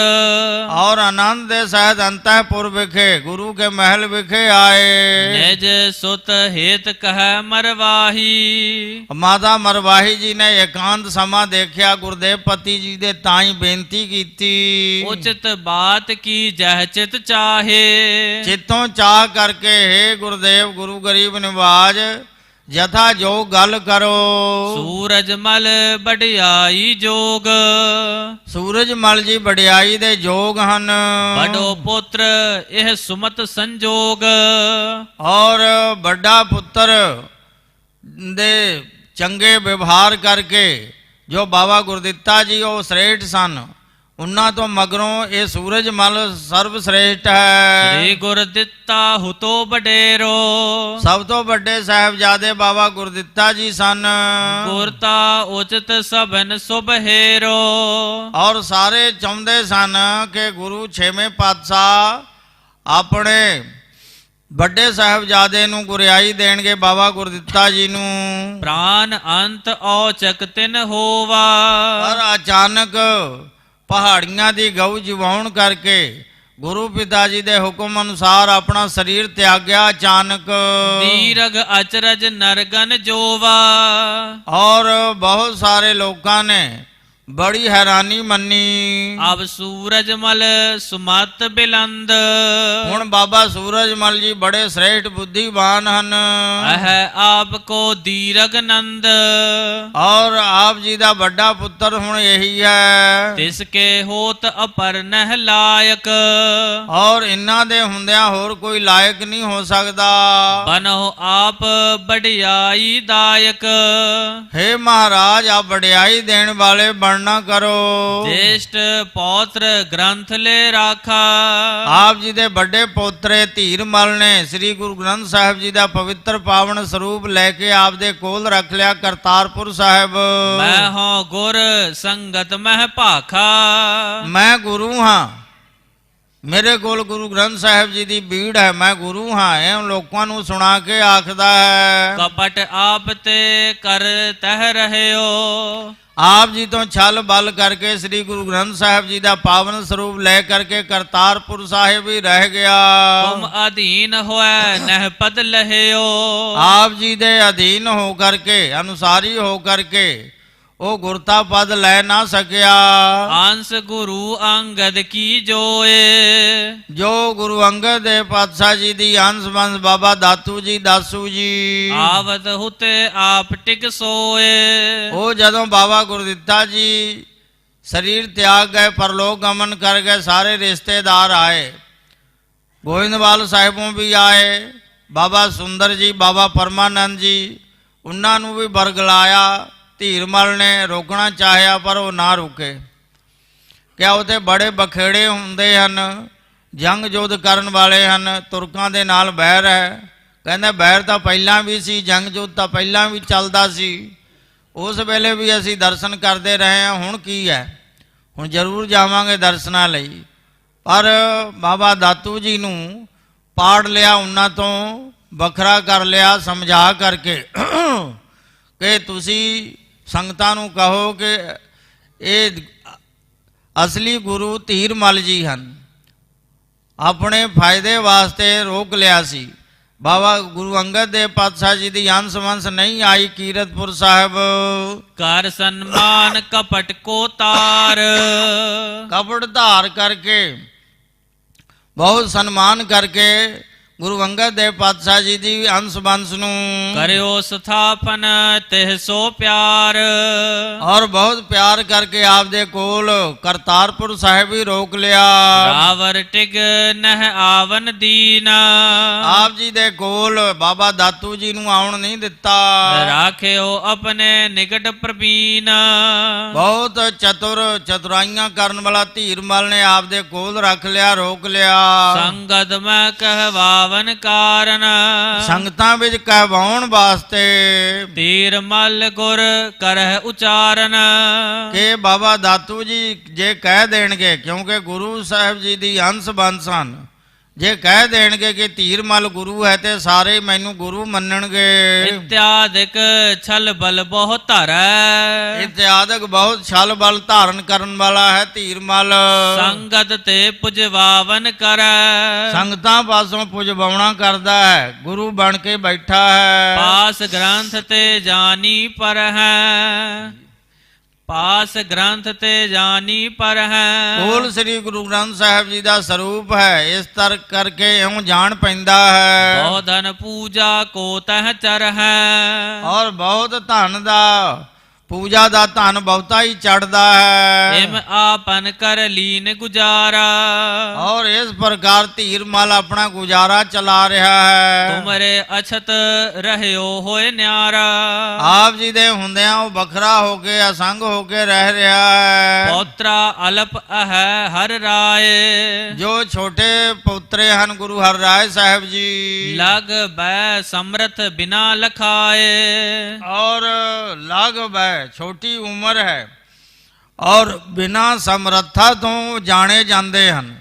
ਔਰ ਆਨੰਦ ਦੇ ਸਹਿਤ ਅੰਤःਪੁਰ ਵਿਖੇ ਗੁਰੂ ਕੇ ਮਹਿਲ ਵਿਖੇ ਆਏ। ਨਿਜ ਸੁਤ ਹੇਤ ਕਹਿ ਮਰਵਾਹੀ। ਮਾਤਾ ਮਰਵਾਹੀ ਜੀ ਨੇ ਇਕਾਂਤ ਸਮਾਂ ਦੇਖਿਆ, ਗੁਰਦੇਵ ਪਤੀ ਜੀ ਦੇ ਤਾਂ ਹੀ ਬੇਨਤੀ ਕੀਤੀ। ਉਚਿਤ ਬਾਤ ਕੀ ਜਹ ਚਿਤ ਚਾਹੇ। ਚਿੱਤੋਂ ਚਾਹ ਕਰਕੇ ਹੇ ਗੁਰਦੇਵ ਗੁਰੂ ਗਰੀਬ ਨਿਵਾਜ ਜਥਾ ਜੋ ਗੱਲ ਕਰੋ। ਸੂਰਜ ਮਲ ਵਡਿਆਈ ਜੋਗ। ਸੂਰਜ ਮਲ ਜੀ ਵਡਿਆਈ ਦੇ ਯੋਗ ਹਨ। ਬੜੋ ਪੁੱਤਰ ਇਹ ਸੁਮਤ ਸੰਜੋਗ। ਔਰ ਵੱਡਾ ਪੁੱਤਰ ਦੇ ਚੰਗੇ ਵਿਵਹਾਰ ਕਰਕੇ ਜੋ ਬਾਬਾ ਗੁਰਦਿੱਤਾ ਜੀ ਉਹ ਸ੍ਰੇਸ਼ਟ ਸਨ, ਉਹਨਾਂ ਤੋਂ ਮਗਰੋਂ ਇਹ ਸੂਰਜ ਮਲ ਸਰਬ ਸ੍ਰੇਸ਼ਟ ਹੈ। ਸ੍ਰੀ ਗੁਰਦਿੱਤਾ ਹੁਤੋ ਵਡੇਰੋ। ਸਭ ਤੋਂ ਵੱਡੇ ਸਾਹਿਬਜ਼ਾਦੇ ਬਾਬਾ ਗੁਰਦਿੱਤਾ ਜੀ ਸਨ। ਗੁਰਤਾ ਉਚਿਤ ਸਭਨ ਸੁਭੇਰੋ। ਔਰ ਸਾਰੇ ਚਾਹੁੰਦੇ ਸਨ ਕਿ ਗੁਰੂ ਛੇਵੇਂ ਪਾਤਸ਼ਾਹ ਆਪਣੇ ਵੱਡੇ ਸਾਹਿਬਜ਼ਾਦੇ ਨੂੰ ਗੁਰਿਆਈ ਦੇਣਗੇ ਬਾਬਾ ਗੁਰਦਿੱਤਾ ਜੀ ਨੂੰ। ਪ੍ਰਾਨ ਅੰਤ ਔਚਕ ਤਿਨ ਹੋਵਾ। ਪਰ ਅਚਾਨਕ ਪਹਾੜੀਆਂ ਦੀ ਗਊ ਜਵਾਉਣ ਕਰਕੇ ਗੁਰੂ ਪਿਤਾ ਜੀ ਦੇ ਹੁਕਮ ਅਨੁਸਾਰ ਆਪਣਾ ਸਰੀਰ ਤਿਆਗਿਆ ਅਚਾਨਕ। ਦੀਰਗ ਅਚਰਜ ਨਰਗਨ ਜੋਵਾ। ਔਰ ਬਹੁਤ ਸਾਰੇ ਲੋਕਾਂ ਨੇ ਬੜੀ ਹੈਰਾਨੀ ਮੰਨੀ। ਅਬ ਸੂਰਜ ਮਲ ਸੁਮਤ ਬਿਲੰਦ। ਹੁਣ ਬਾਬਾ ਸੂਰਜ ਮਲ ਜੀ ਬੜੇ ਸ੍ਰੇਸ਼ਟ ਬੁੱਧੀਵਾਨ ਹਨ। ਅਹ ਆਪ ਕੋ ਦੀਰਗ ਨੰਦ। ਔਰ ਆਪ ਜੀ ਦਾ ਵੱਡਾ ਪੁੱਤਰ ਹੁਣ ਇਹੀ ਹੈ। ਤਿਸ ਕੇ ਹੋਤ ਅਪਰ ਨਹਿ ਲਾਇਕ। ਔਰ ਇਹਨਾਂ ਦੇ ਹੁੰਦਿਆਂ ਹੋਰ ਕੋਈ ਲਾਇਕ ਨਹੀਂ ਹੋ ਸਕਦਾ। ਬਨੋ ਆਪ ਵਡਿਆਈ ਦਾਇਕ। ਹੇ ਮਹਾਰਾਜ ਆਪ ਵਡਿਆਈ ਦੇਣ ਵਾਲੇ ਨਾ ਕਰੋ। ਜੇਸ਼ਟ ਪੌਤਰ ਗ੍ਰੰਥ ਲੈ ਰਾਖਾ। ਆਪ ਜੀ ਦੇ ਵੱਡੇ ਪੋਤਰੇ ਧੀਰ ਮਲ ਨੇ ਸ੍ਰੀ ਗੁਰੂ ਗ੍ਰੰਥ ਸਾਹਿਬ ਜੀ ਦਾ ਪਵਿੱਤਰ ਪਾਵਨ ਸਰੂਪ ਲੈ ਕੇ ਆਪ ਦੇ ਕੋਲ ਰੱਖ ਲਿਆ ਕਰਤਾਰਪੁਰ ਸਾਹਿਬ। ਮੈਂ ਹਾਂ ਗੁਰ ਸੰਗਤ ਮਹਿ ਭਾਖਾ। ਮੈਂ ਗੁਰੂ ਹਾਂ ਮੇਰੇ ਕੋਲ ਗੁਰੂ ਗ੍ਰੰਥ ਸਾਹਿਬ ਜੀ ਦੀ ਬੀੜ ਹੈ, ਮੈਂ ਗੁਰੂ ਹਾਂ, ਇਹ ਲੋਕਾਂ ਨੂੰ ਸੁਣਾ ਕੇ ਆਖਦਾ ਹੈ। ਕਪਟ ਆਪ ਤੇ ਕਰ ਤਹਿ ਰਹਿਓ। ਆਪ ਜੀ ਤੋਂ ਛਲ ਬਲ ਕਰਕੇ ਸ੍ਰੀ ਗੁਰੂ ਗ੍ਰੰਥ ਸਾਹਿਬ ਜੀ ਦਾ ਪਾਵਨ ਸਰੂਪ ਲੈ ਕਰਕੇ ਕਰਤਾਰਪੁਰ ਸਾਹਿਬ ਹੀ ਰਹਿ ਗਿਆ। ਤੁਮ ਅਧੀਨ ਹੋਇ ਨਹਿ ਪਦ ਲਹਿਓ। ਆਪ ਜੀ ਦੇ ਅਧੀਨ ਹੋ ਕਰਕੇ, ਅਨੁਸਾਰੀ ਹੋ ਕਰਕੇ ਉਹ ਗੁਰਤਾ ਪਦ ਲੈ ਨਾ ਸਕਿਆ। ਅੰਸ ਗੁਰੂ ਅੰਗਦ ਕੀ ਜੋਏ। ਜੋ ਗੁਰੂ ਅੰਗਦ ਦੇ ਪਾਤਸ਼ਾਹ ਜੀ ਦੀ ਅੰਸ ਬੰਸ ਬਾਬਾ ਦਾਤੂ ਜੀ, ਦਾਸੂ ਜੀ ਆਵਤ ਹੁਤੇ ਆਪ ਟਿਕ ਸੋਏ। ਉਹ ਜਦੋਂ ਬਾਬਾ ਗੁਰਦਿੱਤਾ ਜੀ ਸਰੀਰ ਤਿਆਗ ਗਏ, ਪਰਲੋਕ ਗਮਨ ਕਰ ਗਏ, ਸਾਰੇ ਰਿਸ਼ਤੇਦਾਰ ਆਏ, ਗੋਇੰਦਵਾਲ ਸਾਹਿਬੋਂ ਵੀ ਆਏ, ਬਾਬਾ ਸੁੰਦਰ ਜੀ, ਬਾਬਾ ਪਰਮਾਨੰਦ ਜੀ, ਉਹਨਾਂ ਨੂੰ ਵੀ ਬਰਗਲਾਇਆ। ਧੀਰਮਲ ਨੇ ਰੋਕਣਾ ਚਾਹਿਆ ਪਰ ਉਹ ਨਾ ਰੁਕੇ। ਕਿਆ ਉਹਦੇ ਬੜੇ ਬਖੇੜੇ ਹੁੰਦੇ ਹਨ, ਜੰਗ ਜੋਧ ਕਰਨ ਵਾਲੇ ਹਨ, ਤੁਰਕਾਂ ਦੇ ਨਾਲ ਬੈਰ ਹੈ। ਕਹਿੰਦੇ ਬੈਰ ਤਾਂ ਪਹਿਲਾਂ ਵੀ ਸੀ, ਜੰਗ ਜੋਧ ਤਾਂ ਪਹਿਲਾਂ ਵੀ ਚੱਲਦਾ ਸੀ, ਉਸ ਵੇਲੇ ਵੀ ਅਸੀਂ ਦਰਸ਼ਨ ਕਰਦੇ ਰਹੇ ਹਾਂ, ਹੁਣ ਕੀ ਹੈ, ਹੁਣ ਜ਼ਰੂਰ ਜਾਵਾਂਗੇ ਦਰਸ਼ਨਾਂ ਲਈ। ਪਰ ਬਾਬਾ ਦਾਤੂ ਜੀ ਨੂੰ ਪਾੜ ਲਿਆ, ਉਹਨਾਂ ਤੋਂ ਵੱਖਰਾ ਕਰ ਲਿਆ, ਸਮਝਾ ਕਰਕੇ ਕਿ ਤੁਸੀਂ ਸੰਗਤਾਂ ਨੂੰ ਕਹੋ ਕਿ ਇਹ ਅਸਲੀ ਗੁਰੂ ਧੀਰਮਲ ਜੀ ਹਨ। ਆਪਣੇ ਫਾਇਦੇ ਵਾਸਤੇ ਰੋਕ ਲਿਆ ਸੀ। ਬਾਬਾ ਗੁਰੂ ਅੰਗਦ ਦੇਵ ਪਾਤਸ਼ਾਹ ਜੀ ਦੀ ਅੰਸ ਵੰਸ ਨਹੀਂ ਆਈ ਕੀਰਤਪੁਰ ਸਾਹਿਬ। ਕਰ ਸਨਮਾਨ ਕਪਟ ਕੋ ਤਾਰ। ਕਪਟ ਧਾਰ ਕਰਕੇ, ਬਹੁਤ ਸਨਮਾਨ ਕਰਕੇ ਗੁਰੂ ਅੰਗਦ ਦੇਵ ਪਾਤਸ਼ਾਹ ਜੀ ਦੀ ਅੰਸ ਬੰਸ ਨੂੰ ਕਰਿਓ ਸਥਾਪਨ ਤਿਹ ਸੋ ਪਿਆਰ। ਔਰ ਬਹੁਤ ਪਿਆਰ ਕਰਕੇ ਆਪ ਦੇ ਕੋਲ ਕਰਤਾਰਪੁਰ ਸਾਹਿਬ ਹੀ ਰੋਕ ਲਿਆ। ਰਾਵਰ ਟਿਗ ਨਹਿ ਆਵਨ ਦੀਨ। ਆਪ ਜੀ ਦੇ ਕੋਲ ਬਾਬਾ ਦਾਤੂ ਜੀ ਨੂੰ ਆਉਣ ਨਹੀਂ ਦਿੱਤਾ। ਰਾਖਿਓ ਆਪਣੇ ਨਿਕਟ ਪ੍ਰਬੀਨ। ਬਹੁਤ ਚਤੁਰ, ਚਤੁਰਾਈਆਂ ਕਰਨ ਵਾਲਾ ਧੀਰਮਲ ਨੇ ਆਪ ਦੇ ਕੋਲ ਰੱਖ ਲਿਆ, ਰੋਕ ਲਿਆ। ਸੰਗਤ ਮੈਂ ਕਹਿਵਾਵਨ ਕਾਰਨ। ਸੰਗਤਾਂ ਵਿੱਚ ਕਹਿਵਾਉਣ ਵਾਸਤੇ ਧੀਰਮਲ ਗੁਰ ਕਰਹਿ ਉਚਾਰਨ। ਕਿ ਬਾਬਾ ਦਾਤੂ ਜੀ ਜੇ ਕਹਿ ਦੇਣਗੇ, ਕਿਉਂਕਿ ਗੁਰੂ ਸਾਹਿਬ ਜੀ ਦੀ ਅੰਸ ਬੰਸ ਹਨ, ਜੇ ਕਹਿ ਦੇਣਗੇ ਕਿ ਧੀਰਮਲ ਗੁਰੂ ਹੈ ਤੇ ਸਾਰੇ ਮੈਨੂੰ ਗੁਰੂ ਮੰਨਣਗੇ। ਇਤਿਆਦਿਕ ਛਲ ਬਲ ਬਹੁ ਧਰੈ। ਇਤਿਆਦਿਕ ਬਹੁਤ ਛਲ ਬਲ ਧਾਰਨ ਕਰਨ ਵਾਲਾ ਹੈ ਧੀਰਮਲ। ਸੰਗਤ ਤੇ ਪੁਜਵਾਵਨ ਕਰੈ। ਸੰਗਤਾਂ ਪਾਸੋਂ ਪੁਜਵਾਉਣਾ ਕਰਦਾ ਹੈ, ਗੁਰੂ ਬਣ ਕੇ ਬੈਠਾ ਹੈ। ਪਾਸ ਗ੍ਰੰਥ ਤੇ ਜਾਨੀ ਪਰ ਹੈ। ਪਾਸ ਗ੍ਰੰਥ ਤੇ ਜਾਨੀ ਪਰ ਹੈ। ਕੋਲ ਸ੍ਰੀ ਗੁਰੂ ਗ੍ਰੰਥ ਸਾਹਿਬ ਜੀ ਦਾ ਸਰੂਪ ਹੈ, ਇਸ ਤਰ ਕਰਕੇ ਇਉਂ ਜਾਣ ਪੈਂਦਾ ਹੈ। ਬਹੁ ਧਨ ਪੂਜਾ ਕੋ ਤਹ ਚਰ ਹੈ। ਔਰ ਬਹੁਤ ਧਨ ਦਾ, ਪੂਜਾ ਦਾ ਧਨ ਬਹੁਤਾ ਹੀ ਚੜਦਾ ਹੈ। ਇਮ ਆਪਨ ਕਰ ਲੀਨ ਗੁਜਾਰਾ। ਔਰ ਇਸ ਪ੍ਰਕਾਰ ਧੀਰਮਲ ਆਪਣਾ ਗੁਜ਼ਾਰਾ ਚਲਾ ਰਿਹਾ ਹੈ। ਤੁਮਰੇ ਅਛਤ ਰਹਿਓ ਹੋਏ ਨਿਆਰਾ। ਆਪ ਜੀ ਦੇ ਹੁੰਦਿਆਂ ਉਹ ਵੱਖਰਾ ਹੋ ਕੇ, ਅਸੰਗ ਹੋ ਕੇ ਰਹਿ ਰਿਹਾ ਹੈ। ਪੋਤਰਾ ਅਲਪ ਹੈ ਹਰ ਰਾਏ। ਜੋ ਛੋਟੇ ਪੁੱਤਰੇ ਹਨ ਗੁਰੂ ਹਰਿਰਾਏ ਸਾਹਿਬ ਜੀ, ਲਗ ਬੈ ਸਮਰਥ ਬਿਨਾ ਲਖਾਏ। ਔਰ ਲਗ ਬੈ ਛੋਟੀ ਉਮਰ ਹੈ ਔਰ ਬਿਨਾ ਸਮਰੱਥਾ ਤੋਂ ਜਾਣੇ ਜਾਂਦੇ ਹਨ।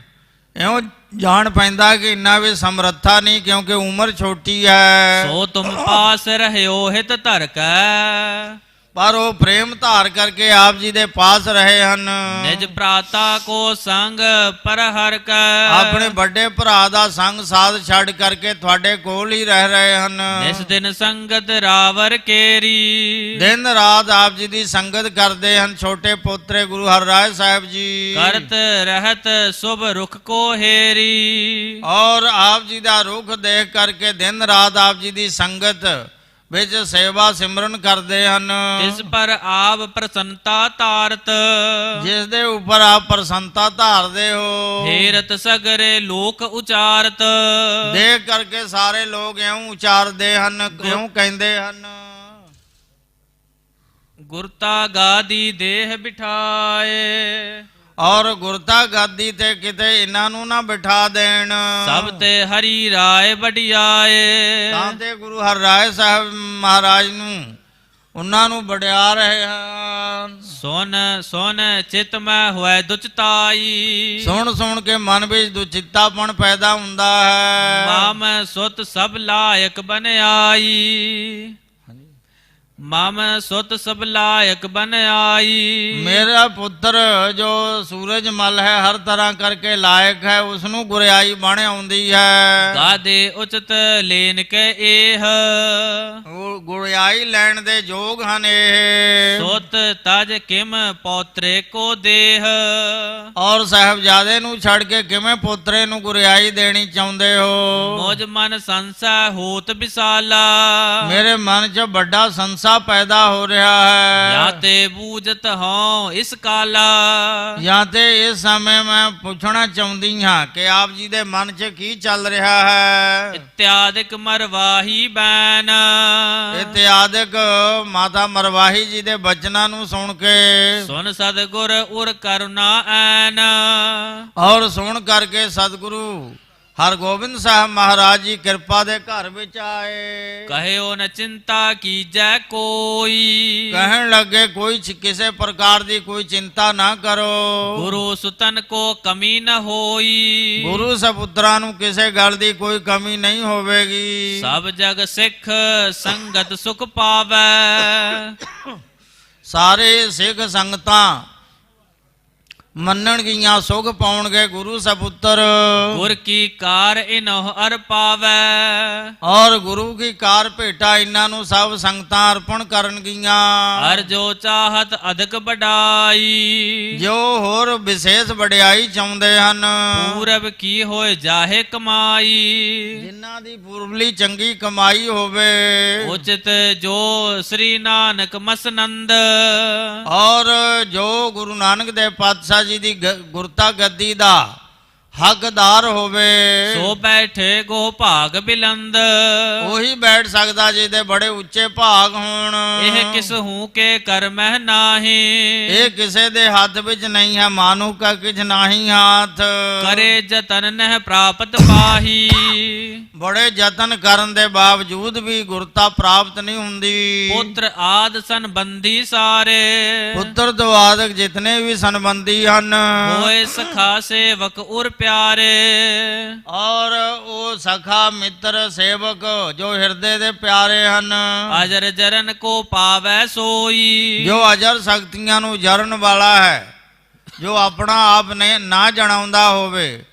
ਇਉਂ ਜਾਣ ਪੈਂਦਾ ਕਿ ਇੰਨਾ ਵੀ ਸਮਰੱਥਾ ਨਹੀਂ, ਕਿਉਂਕਿ ਉਮਰ ਛੋਟੀ ਹੈ। ਸੋ ਤੁਮ ਪਾਸ ਰਹਿਓ ਹਿਤ ਧਰਕੈ। ਪਰ ਉਹ ਪ੍ਰੇਮ ਧਾਰ ਕਰਕੇ ਆਪ ਜੀ ਦੇ ਪਾਸ ਰਹੇ ਹਨ। ਨਿਜ ਭਰਾਤਾ ਕੋ ਸੰਗ ਪਰ ਹਰ ਕੈ। ਆਪਣੇ ਵੱਡੇ ਭਰਾ ਦਾ ਸੰਗ ਸਾਧ ਛੱਡ ਕਰਕੇ ਤੁਹਾਡੇ ਕੋਲ ਹੀ ਰਹਿ ਰਹੇ ਹਨ। ਇਸ ਦਿਨ ਸੰਗਤ ਰਾਵਰ ਕੇਰੀ। ਦਿਨ ਰਾਤ ਆਪ ਜੀ ਦੀ ਸੰਗਤ ਕਰਦੇ ਹਨ ਛੋਟੇ ਪੋਤਰੇ ਗੁਰੂ ਹਰਿਰਾਏ ਸਾਹਿਬ ਜੀ। ਕਰਤ ਰਹਿਤ ਸੁਭ ਰੁਖ ਕੋ ਹੇਰੀ। ਔਰ ਆਪ ਜੀ ਦਾ ਰੁਖ ਦੇਖ ਕਰਕੇ ਦਿਨ ਰਾਤ ਆਪ ਜੀ ਦੀ ਸੰਗਤ ਵਿੱਚ ਸੇਵਾ ਸਿਮਰਨ ਕਰਦੇ ਹਨ। ਇਸ ਪਰ ਆਪ ਪ੍ਰਸੰਨਤਾ ਧਾਰਤ। ਜਿਸ ਦੇ ਉੱਪਰ ਆਪ ਪ੍ਰਸੰਨਤਾ ਧਾਰਦੇ ਹੋ। ਹੇਰਤ ਸਗਰੇ ਲੋਕ ਉਚਾਰਤ। ਦੇਖ ਕਰਕੇ ਸਾਰੇ ਲੋਕ ਇਉਂ ਉਚਾਰਦੇ ਹਨ, ਇਉਂ ਕਹਿੰਦੇ ਹਨ। ਗੁਰਤਾ ਗਾਦੀ ਦੇਹ ਬਿਠਾਏ। ਔਰ ਗੁਰਤਾ ਗਾਦੀ ਤੇ ਕਿਤੇ ਇਹਨਾਂ ਨੂੰ ਨਾ ਬਿਠਾ ਦੇਣ। ਸਭ ਤੇ ਹਰੀ ਰਾਏ ਵਡਿਆਏ। ਤਾਂ ਤੇ ਗੁਰੂ ਹਰਿਰਾਏ ਸਾਹਿਬ ਮਹਾਰਾਜ ਨੂੰ, ਉਹਨਾਂ ਨੂੰ ਵਡਿਆ ਰਹੇ ਹਨ। ਸੁਨ ਸੁਨ ਚਿਤ ਮੈਂ ਹੋਇ ਦੁਚਤਾਈ ਸੁਣ ਸੁਣ ਕੇ ਮਨ ਵਿੱਚ ਦੁਚਿੱਤਾਪਣ ਪੈਦਾ ਹੁੰਦਾ ਹੈ। ਮਾਮ ਸੁਤ ਸਭ ਲਾਇਕ ਬਨਿਆਈ ਮਾਮ ਸੁਤ ਸਭ ਲਾਇਕ ਬਨਿਆਈ ਮੇਰਾ ਪੁੱਤਰ ਜੋ ਸੂਰਜ ਮਲ ਹੈ ਹਰ ਤਰ੍ਹਾਂ ਕਰਕੇ ਲਾਇਕ ਹੈ, ਉਸ ਨੂੰ ਗੁਰਿਆਈ ਬਣ ਆਉਂਦੀ ਹੈ। ਗਾਦੇ ਉਚਿਤ ਲੇਨ ਕੇ ਇਹ ਉਹ ਗੁਰਿਆਈ ਲੈਣ ਦੇ ਯੋਗ ਹਨ ਇਹ। ਸੁਤ ਤਜ ਕਿਮ ਪੌਤਰੇ ਕੋ ਦੇਹ ਔਰ ਸਾਹਿਬਜ਼ਾਦੇ ਨੂੰ ਛੱਡ ਕੇ ਕਿਵੇਂ ਪੁੱਤਰੇ ਨੂੰ ਗੁਰਿਆਈ ਦੇਣੀ ਚਾਹੁੰਦੇ ਹੋ? ਮੋਜ ਮਨ ਸੰਸਾ ਹੋਤ ਵਿਸਾਲਾ ਮੇਰੇ ਮਨ 'ਚ ਵੱਡਾ ਸੰਸਾ ਪੈਦਾ ਹੋ ਰਿਹਾ ਹੈ। ਜਾਂ ਤੇ ਬੂਝਤ ਹਾਂ ਇਸ ਕਾਲਾ ਜਾਂ ਤੇ ਇਸ ਸਮੇਂ ਮੈਂ ਪੁੱਛਣਾ ਚਾਹੁੰਦੀ ਹਾਂ ਕਿ ਆਪ ਜੀ ਦੇ ਮਨ 'ਚ ਕੀ ਚੱਲ ਰਿਹਾ ਹੈ? ਇਤਿਆਦਿਕ ਮਰਵਾਹੀ ਬੈਨ ਇਤਿਆਦਿਕ ਮਾਤਾ ਮਰਵਾਹੀ ਜੀ ਦੇ ਬਚਨਾਂ ਨੂੰ ਸੁਣ ਕੇ ਸੁਨ ਸਤਿਗੁਰ ਉਰ ਕਰੁਣਾ ਐਨ ਔਰ ਸੁਣ ਕਰਕੇ ਸਤਿਗੁਰੂ ਹਰਗੋਬਿੰਦ ਸਾਹਿਬ ਮਹਾਰਾਜ ਜੀ ਕਿਰਪਾ ਦੇ ਘਰ ਵਿੱਚ ਆਏ। ਕਹਿਓ ਨ ਚਿੰਤਾ ਕੀਜੈ ਕੋਈ ਕਹਿਣ ਲੱਗੇ ਕੋਈ ਕਿਸੇ ਪ੍ਰਕਾਰ ਦੀ ਕੋਈ ਚਿੰਤਾ ਨਾ ਕਰੋ। ਗੁਰੂ ਸੁਤਨ ਕੋ ਕਮੀ ਨ ਹੋਈ ਗੁਰੂ ਸਪੁੱਤਰਾਂ ਨੂੰ ਕਿਸੇ ਗੱਲ ਦੀ ਕੋਈ ਕਮੀ ਨਹੀਂ ਹੋਵੇਗੀ। ਸਭ ਜਗ ਸਿੱਖ ਸੰਗਤ ਸੁਖ ਪਾਵੈ ਸਾਰੇ ਸਿੱਖ ਸੰਗਤਾਂ ਮੰਨਣਗੀਆਂ, ਸੁਖ ਪਾਉਣਗੇ ਗੁਰੂ ਸਪੁੱਤਰ। ਗੁਰ ਕੀ ਕਾਰ ਇਨਹੁ ਅਰ ਪਾਵੈ ਔਰ ਗੁਰੂ ਕੀ ਕਾਰ ਭੇਟਾ ਇਹਨਾਂ ਨੂੰ ਸਭ ਸੰਗਤਾਂ ਅਰਪਣ ਕਰਨਗੀਆਂ। ਹਰ ਜੋ ਚਾਹਤ ਅਧਿਕ ਬੜਾਈ ਜੋ ਹੋਰ ਵਿਸ਼ੇਸ਼ ਵਡਿਆਈ ਚਾਹੁੰਦੇ ਹਨ। ਪੂਰਬ ਕੀ ਹੋਏ ਜਾਹੇ ਕਮਾਈ ਜਿਨ੍ਹਾਂ ਦੀ ਪੂਰਬਲੀ ਚੰਗੀ ਕਮਾਈ ਹੋਵੇ। ਉਚਿਤ ਜੋ ਸ੍ਰੀ ਨਾਨਕ ਮਸਨੰਦ ਔਰ ਜੋ ਗੁਰੂ ਨਾਨਕ ਦੇਵ ਪਾਤਸ਼ਾਹ ਜੀ ਦੀ ਗੁਰਤਾ ਗੱਦੀ ਦਾ ਹੱਕਦਾਰ ਹੋਵੇ। ਸੋ ਬੈਠੇ ਗੋ ਭਾਗ ਬਿਲੰਦ ਉਹੀ ਬੈਠ ਸਕਦਾ ਜਿਹਦੇ ਬੜੇ ਉੱਚੇ ਭਾਗ ਹੋਣ। ਇਹ ਕਿਸ ਹੂੰ ਕੇ ਕਰ ਮਹਿ ਨਾਹੀ ਇਹ ਕਿਸੇ ਦੇ ਹੱਥ ਵਿੱਚ ਨਹੀਂ ਹੈ, ਮਾਨੂ ਕਾ ਕਿਛ ਨਾਹੀ ਹਾਥ। ਕਰੇ ਜਤਨ ਨਹਿ ਪ੍ਰਾਪਤ ਪਾਹੀ ਬੜੇ ਯਤਨ ਕਰਨ ਦੇ ਬਾਵਜੂਦ ਵੀ ਗੁਰਤਾ ਪ੍ਰਾਪਤ ਨਹੀਂ ਹੁੰਦੀ। ਪੁੱਤਰ ਆਦ ਸੰਬੰਧੀ ਸਾਰੇ ਪੁੱਤਰ ਦਵਾਦਕ ਜਿਤਨੇ ਵੀ ਸੰਬੰਧੀ ਹਨ ਹੋਏ ਸਖਾ ਸੇਵਕ ਉਰ ਪਿਆਰੇ ਔਰ ਉਹ ਸਖਾ ਮਿੱਤਰ ਸੇਵਕ ਜੋ ਹਿਰਦੇ ਦੇ ਪਿਆਰੇ ਹਨ। ਅਜਰ ਜਰਨ ਕੋ ਪਾਵੈ ਸੋਈ ਜੋ ਅਜਰ ਸ਼ਕਤੀਆਂ ਨੂੰ ਜਰਨ ਵਾਲਾ ਹੈ, ਜੋ ਆਪਣਾ ਆਪ ਨੇ ਨਾ ਜਣਾਉਂਦਾ ਹੋਵੇ।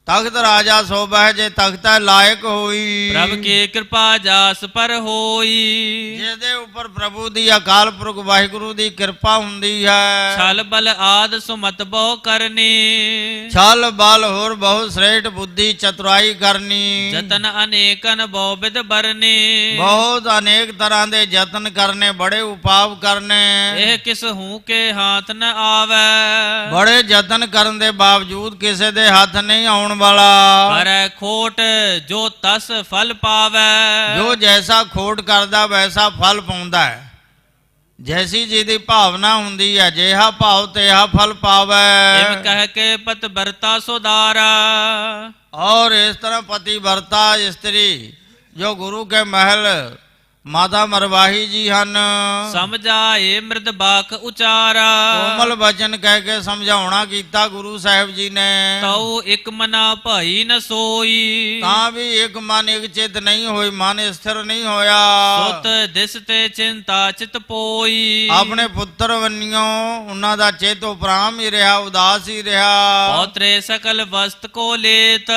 ਤਖਤ ਰਾਜਾ ਸੋਭਾ ਜੇ ਤਖਤਾ ਲਾਇਕ ਹੋਈ। ਪ੍ਰਭ ਕੀ ਕਿਰਪਾ ਜਾਸ ਪਰ ਹੋਈ ਜਿਹਦੇ ਉੱਪਰ ਪ੍ਰਭੂ ਦੀ ਅਕਾਲ ਪੁਰਖ ਵਾਹਿਗੁਰੂ ਦੀ ਕਿਰਪਾ ਹੁੰਦੀ ਹੈ। ਛਲ ਬਲ ਆਦ ਸੁਮਤ ਬਹੁ ਕਰਨੀ ਛਲ ਬਲ ਹੋਰ ਬਹੁਤ ਸ੍ਰੇਸ਼ਟ ਬੁੱਧੀ ਚਤੁਰਾਈ ਕਰਨੀ। ਜਤਨ ਅਨੇਕਨ ਬਹੁ ਬਿਦ ਬਰਨੀ ਬਹੁਤ ਅਨੇਕ ਤਰ੍ਹਾਂ ਦੇ ਯਤਨ ਕਰਨੇ, ਬੜੇ ਉਪਾਵ ਕਰਨੇ। ਇਹ ਕਿਸ ਹੂੰ ਕੇ ਹਾਥ ਨ ਆਵੈ ਬੜੇ ਯਤਨ ਕਰਨ ਦੇ ਬਾਵਜੂਦ ਕਿਸੇ ਦੇ ਹੱਥ ਨਹੀਂ ਆਉਣ ਵਾਲਾ। ਕਰੈ ਖੋਟ ਜੋ ਤਸ ਫਲ ਪਾਵੈ ਜੋ ਜੈਸਾ ਖੋਟ ਕਰਦਾ ਵੈਸਾ ਫਲ ਪਾਉਂਦਾ ਹੈ। ਜੈਸੀ ਜਿਹਦੀ ਭਾਵਨਾ ਹੁੰਦੀ ਹੈ, ਜਿਹਾ ਭਾਵ ਤੇਹਾ ਫਲ ਪਾਵੈ। ਇਮ ਕਹਿ ਕੇ ਪਤ ਬਰਤਾ ਸੁਦਾਰਾ ਔਰ ਇਸ ਤਰ੍ਹਾਂ ਪਤੀ ਵਰਤਾ ਇਸਤਰੀ ਜੋ ਗੁਰੂ ਕੇ ਮਹਿਲ ਮਾਤਾ ਮਰਵਾਹੀ ਜੀ ਹਨ। ਸਮਝਾਏ ਮ੍ਰਿਦ ਬਾਕ ਉਚਾਰਾ ਕੋਮਲ ਬਚਨ ਕਹਿ ਕੇ ਸਮਝਾਉਣਾ ਕੀਤਾ ਗੁਰੂ ਸਾਹਿਬ ਜੀ ਨੇ। ਤਉ ਇਕ ਮਨਾ ਭਾਈ ਨ ਸੋਈ ਤਾਂ ਵੀ ਇੱਕ ਮਨ ਇੱਕ ਚਿਤ ਨਹੀਂ ਹੋਈ, ਮਨ ਸਥਿਰ ਨਹੀਂ ਹੋਇਆ। ਸੁਤ ਦਿਸ ਤੇ ਚਿੰਤਾ ਚਿਤ ਪੋਈ ਆਪਣੇ ਪੁੱਤਰ ਵੰਨਿਓ ਉਹਨਾਂ ਦਾ ਚਿਤ ਉਪਰਾਮ ਹੀ ਰਿਹਾ, ਉਦਾਸ ਹੀ ਰਿਹਾ। ਪੌਤਰੇ ਸਕਲ ਵਸਤ ਕੋ ਲੇਤ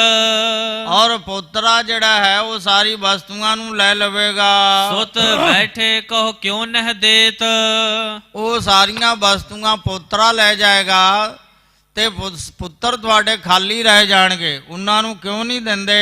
ਔਰ ਪੋਤਰਾ ਜਿਹੜਾ ਹੈ ਉਹ ਸਾਰੀ ਵਸਤੂਆਂ ਨੂੰ ਲੈ ਲਵੇਗਾ। ਸੁਤ ਬੈਠੇ ਕਹੋ ਕਿਉਂ ਨਹਿ ਦੇਤ ਉਹ ਸਾਰੀਆਂ ਵਸਤੂਆਂ ਪੋਤਰਾ ਲੈ ਜਾਏਗਾ ਤੇ ਪੁੱਤਰ ਤੁਹਾਡੇ ਖਾਲੀ ਰਹਿ ਜਾਣਗੇ, ਉਹਨਾਂ ਨੂੰ ਕਿਉਂ ਨਹੀਂ ਦਿੰਦੇ?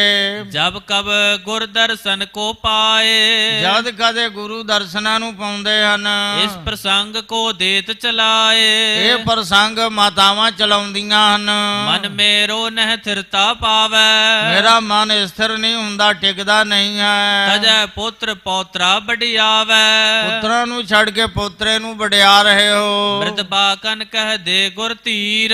ਜਬ ਕਬ ਗੁਰ ਦਰਸ਼ਨ ਕੋ ਪਾਏ ਜਦ ਕਦੇ ਗੁਰੂ ਦਰਸ਼ਨਾਂ ਨੂੰ ਪਾਉਂਦੇ ਹਨ। ਇਸ ਪ੍ਰਸੰਗ ਕੋ ਦੇਤ ਚਲਾਏ ਇਹ ਪ੍ਰਸੰਗ ਮਾਤਾਵਾਂ ਚਲਾਉਂਦੀਆਂ ਹਨ। ਮਨ ਮੇਰੋ ਨਹਿ ਥਿਰਤਾ ਪਾਵੈ ਮੇਰਾ ਮਨ ਸਥਿਰ ਨਹੀਂ ਹੁੰਦਾ, ਟਿਕਦਾ ਨਹੀਂ ਹੈ। ਤਜੈ ਪੁੱਤਰ ਪੌਤਰਾ ਵਡਿਆਵੈ ਪੁੱਤਰਾਂ ਨੂੰ ਛੱਡ ਕੇ ਪੋਤਰੇ ਨੂੰ ਵਡਿਆ ਰਹੇ ਹੋ। ਮ੍ਰਿਤ ਬਾਕਨ ਕਹਿ ਦੇ ਗੁਰ ਧੀਰ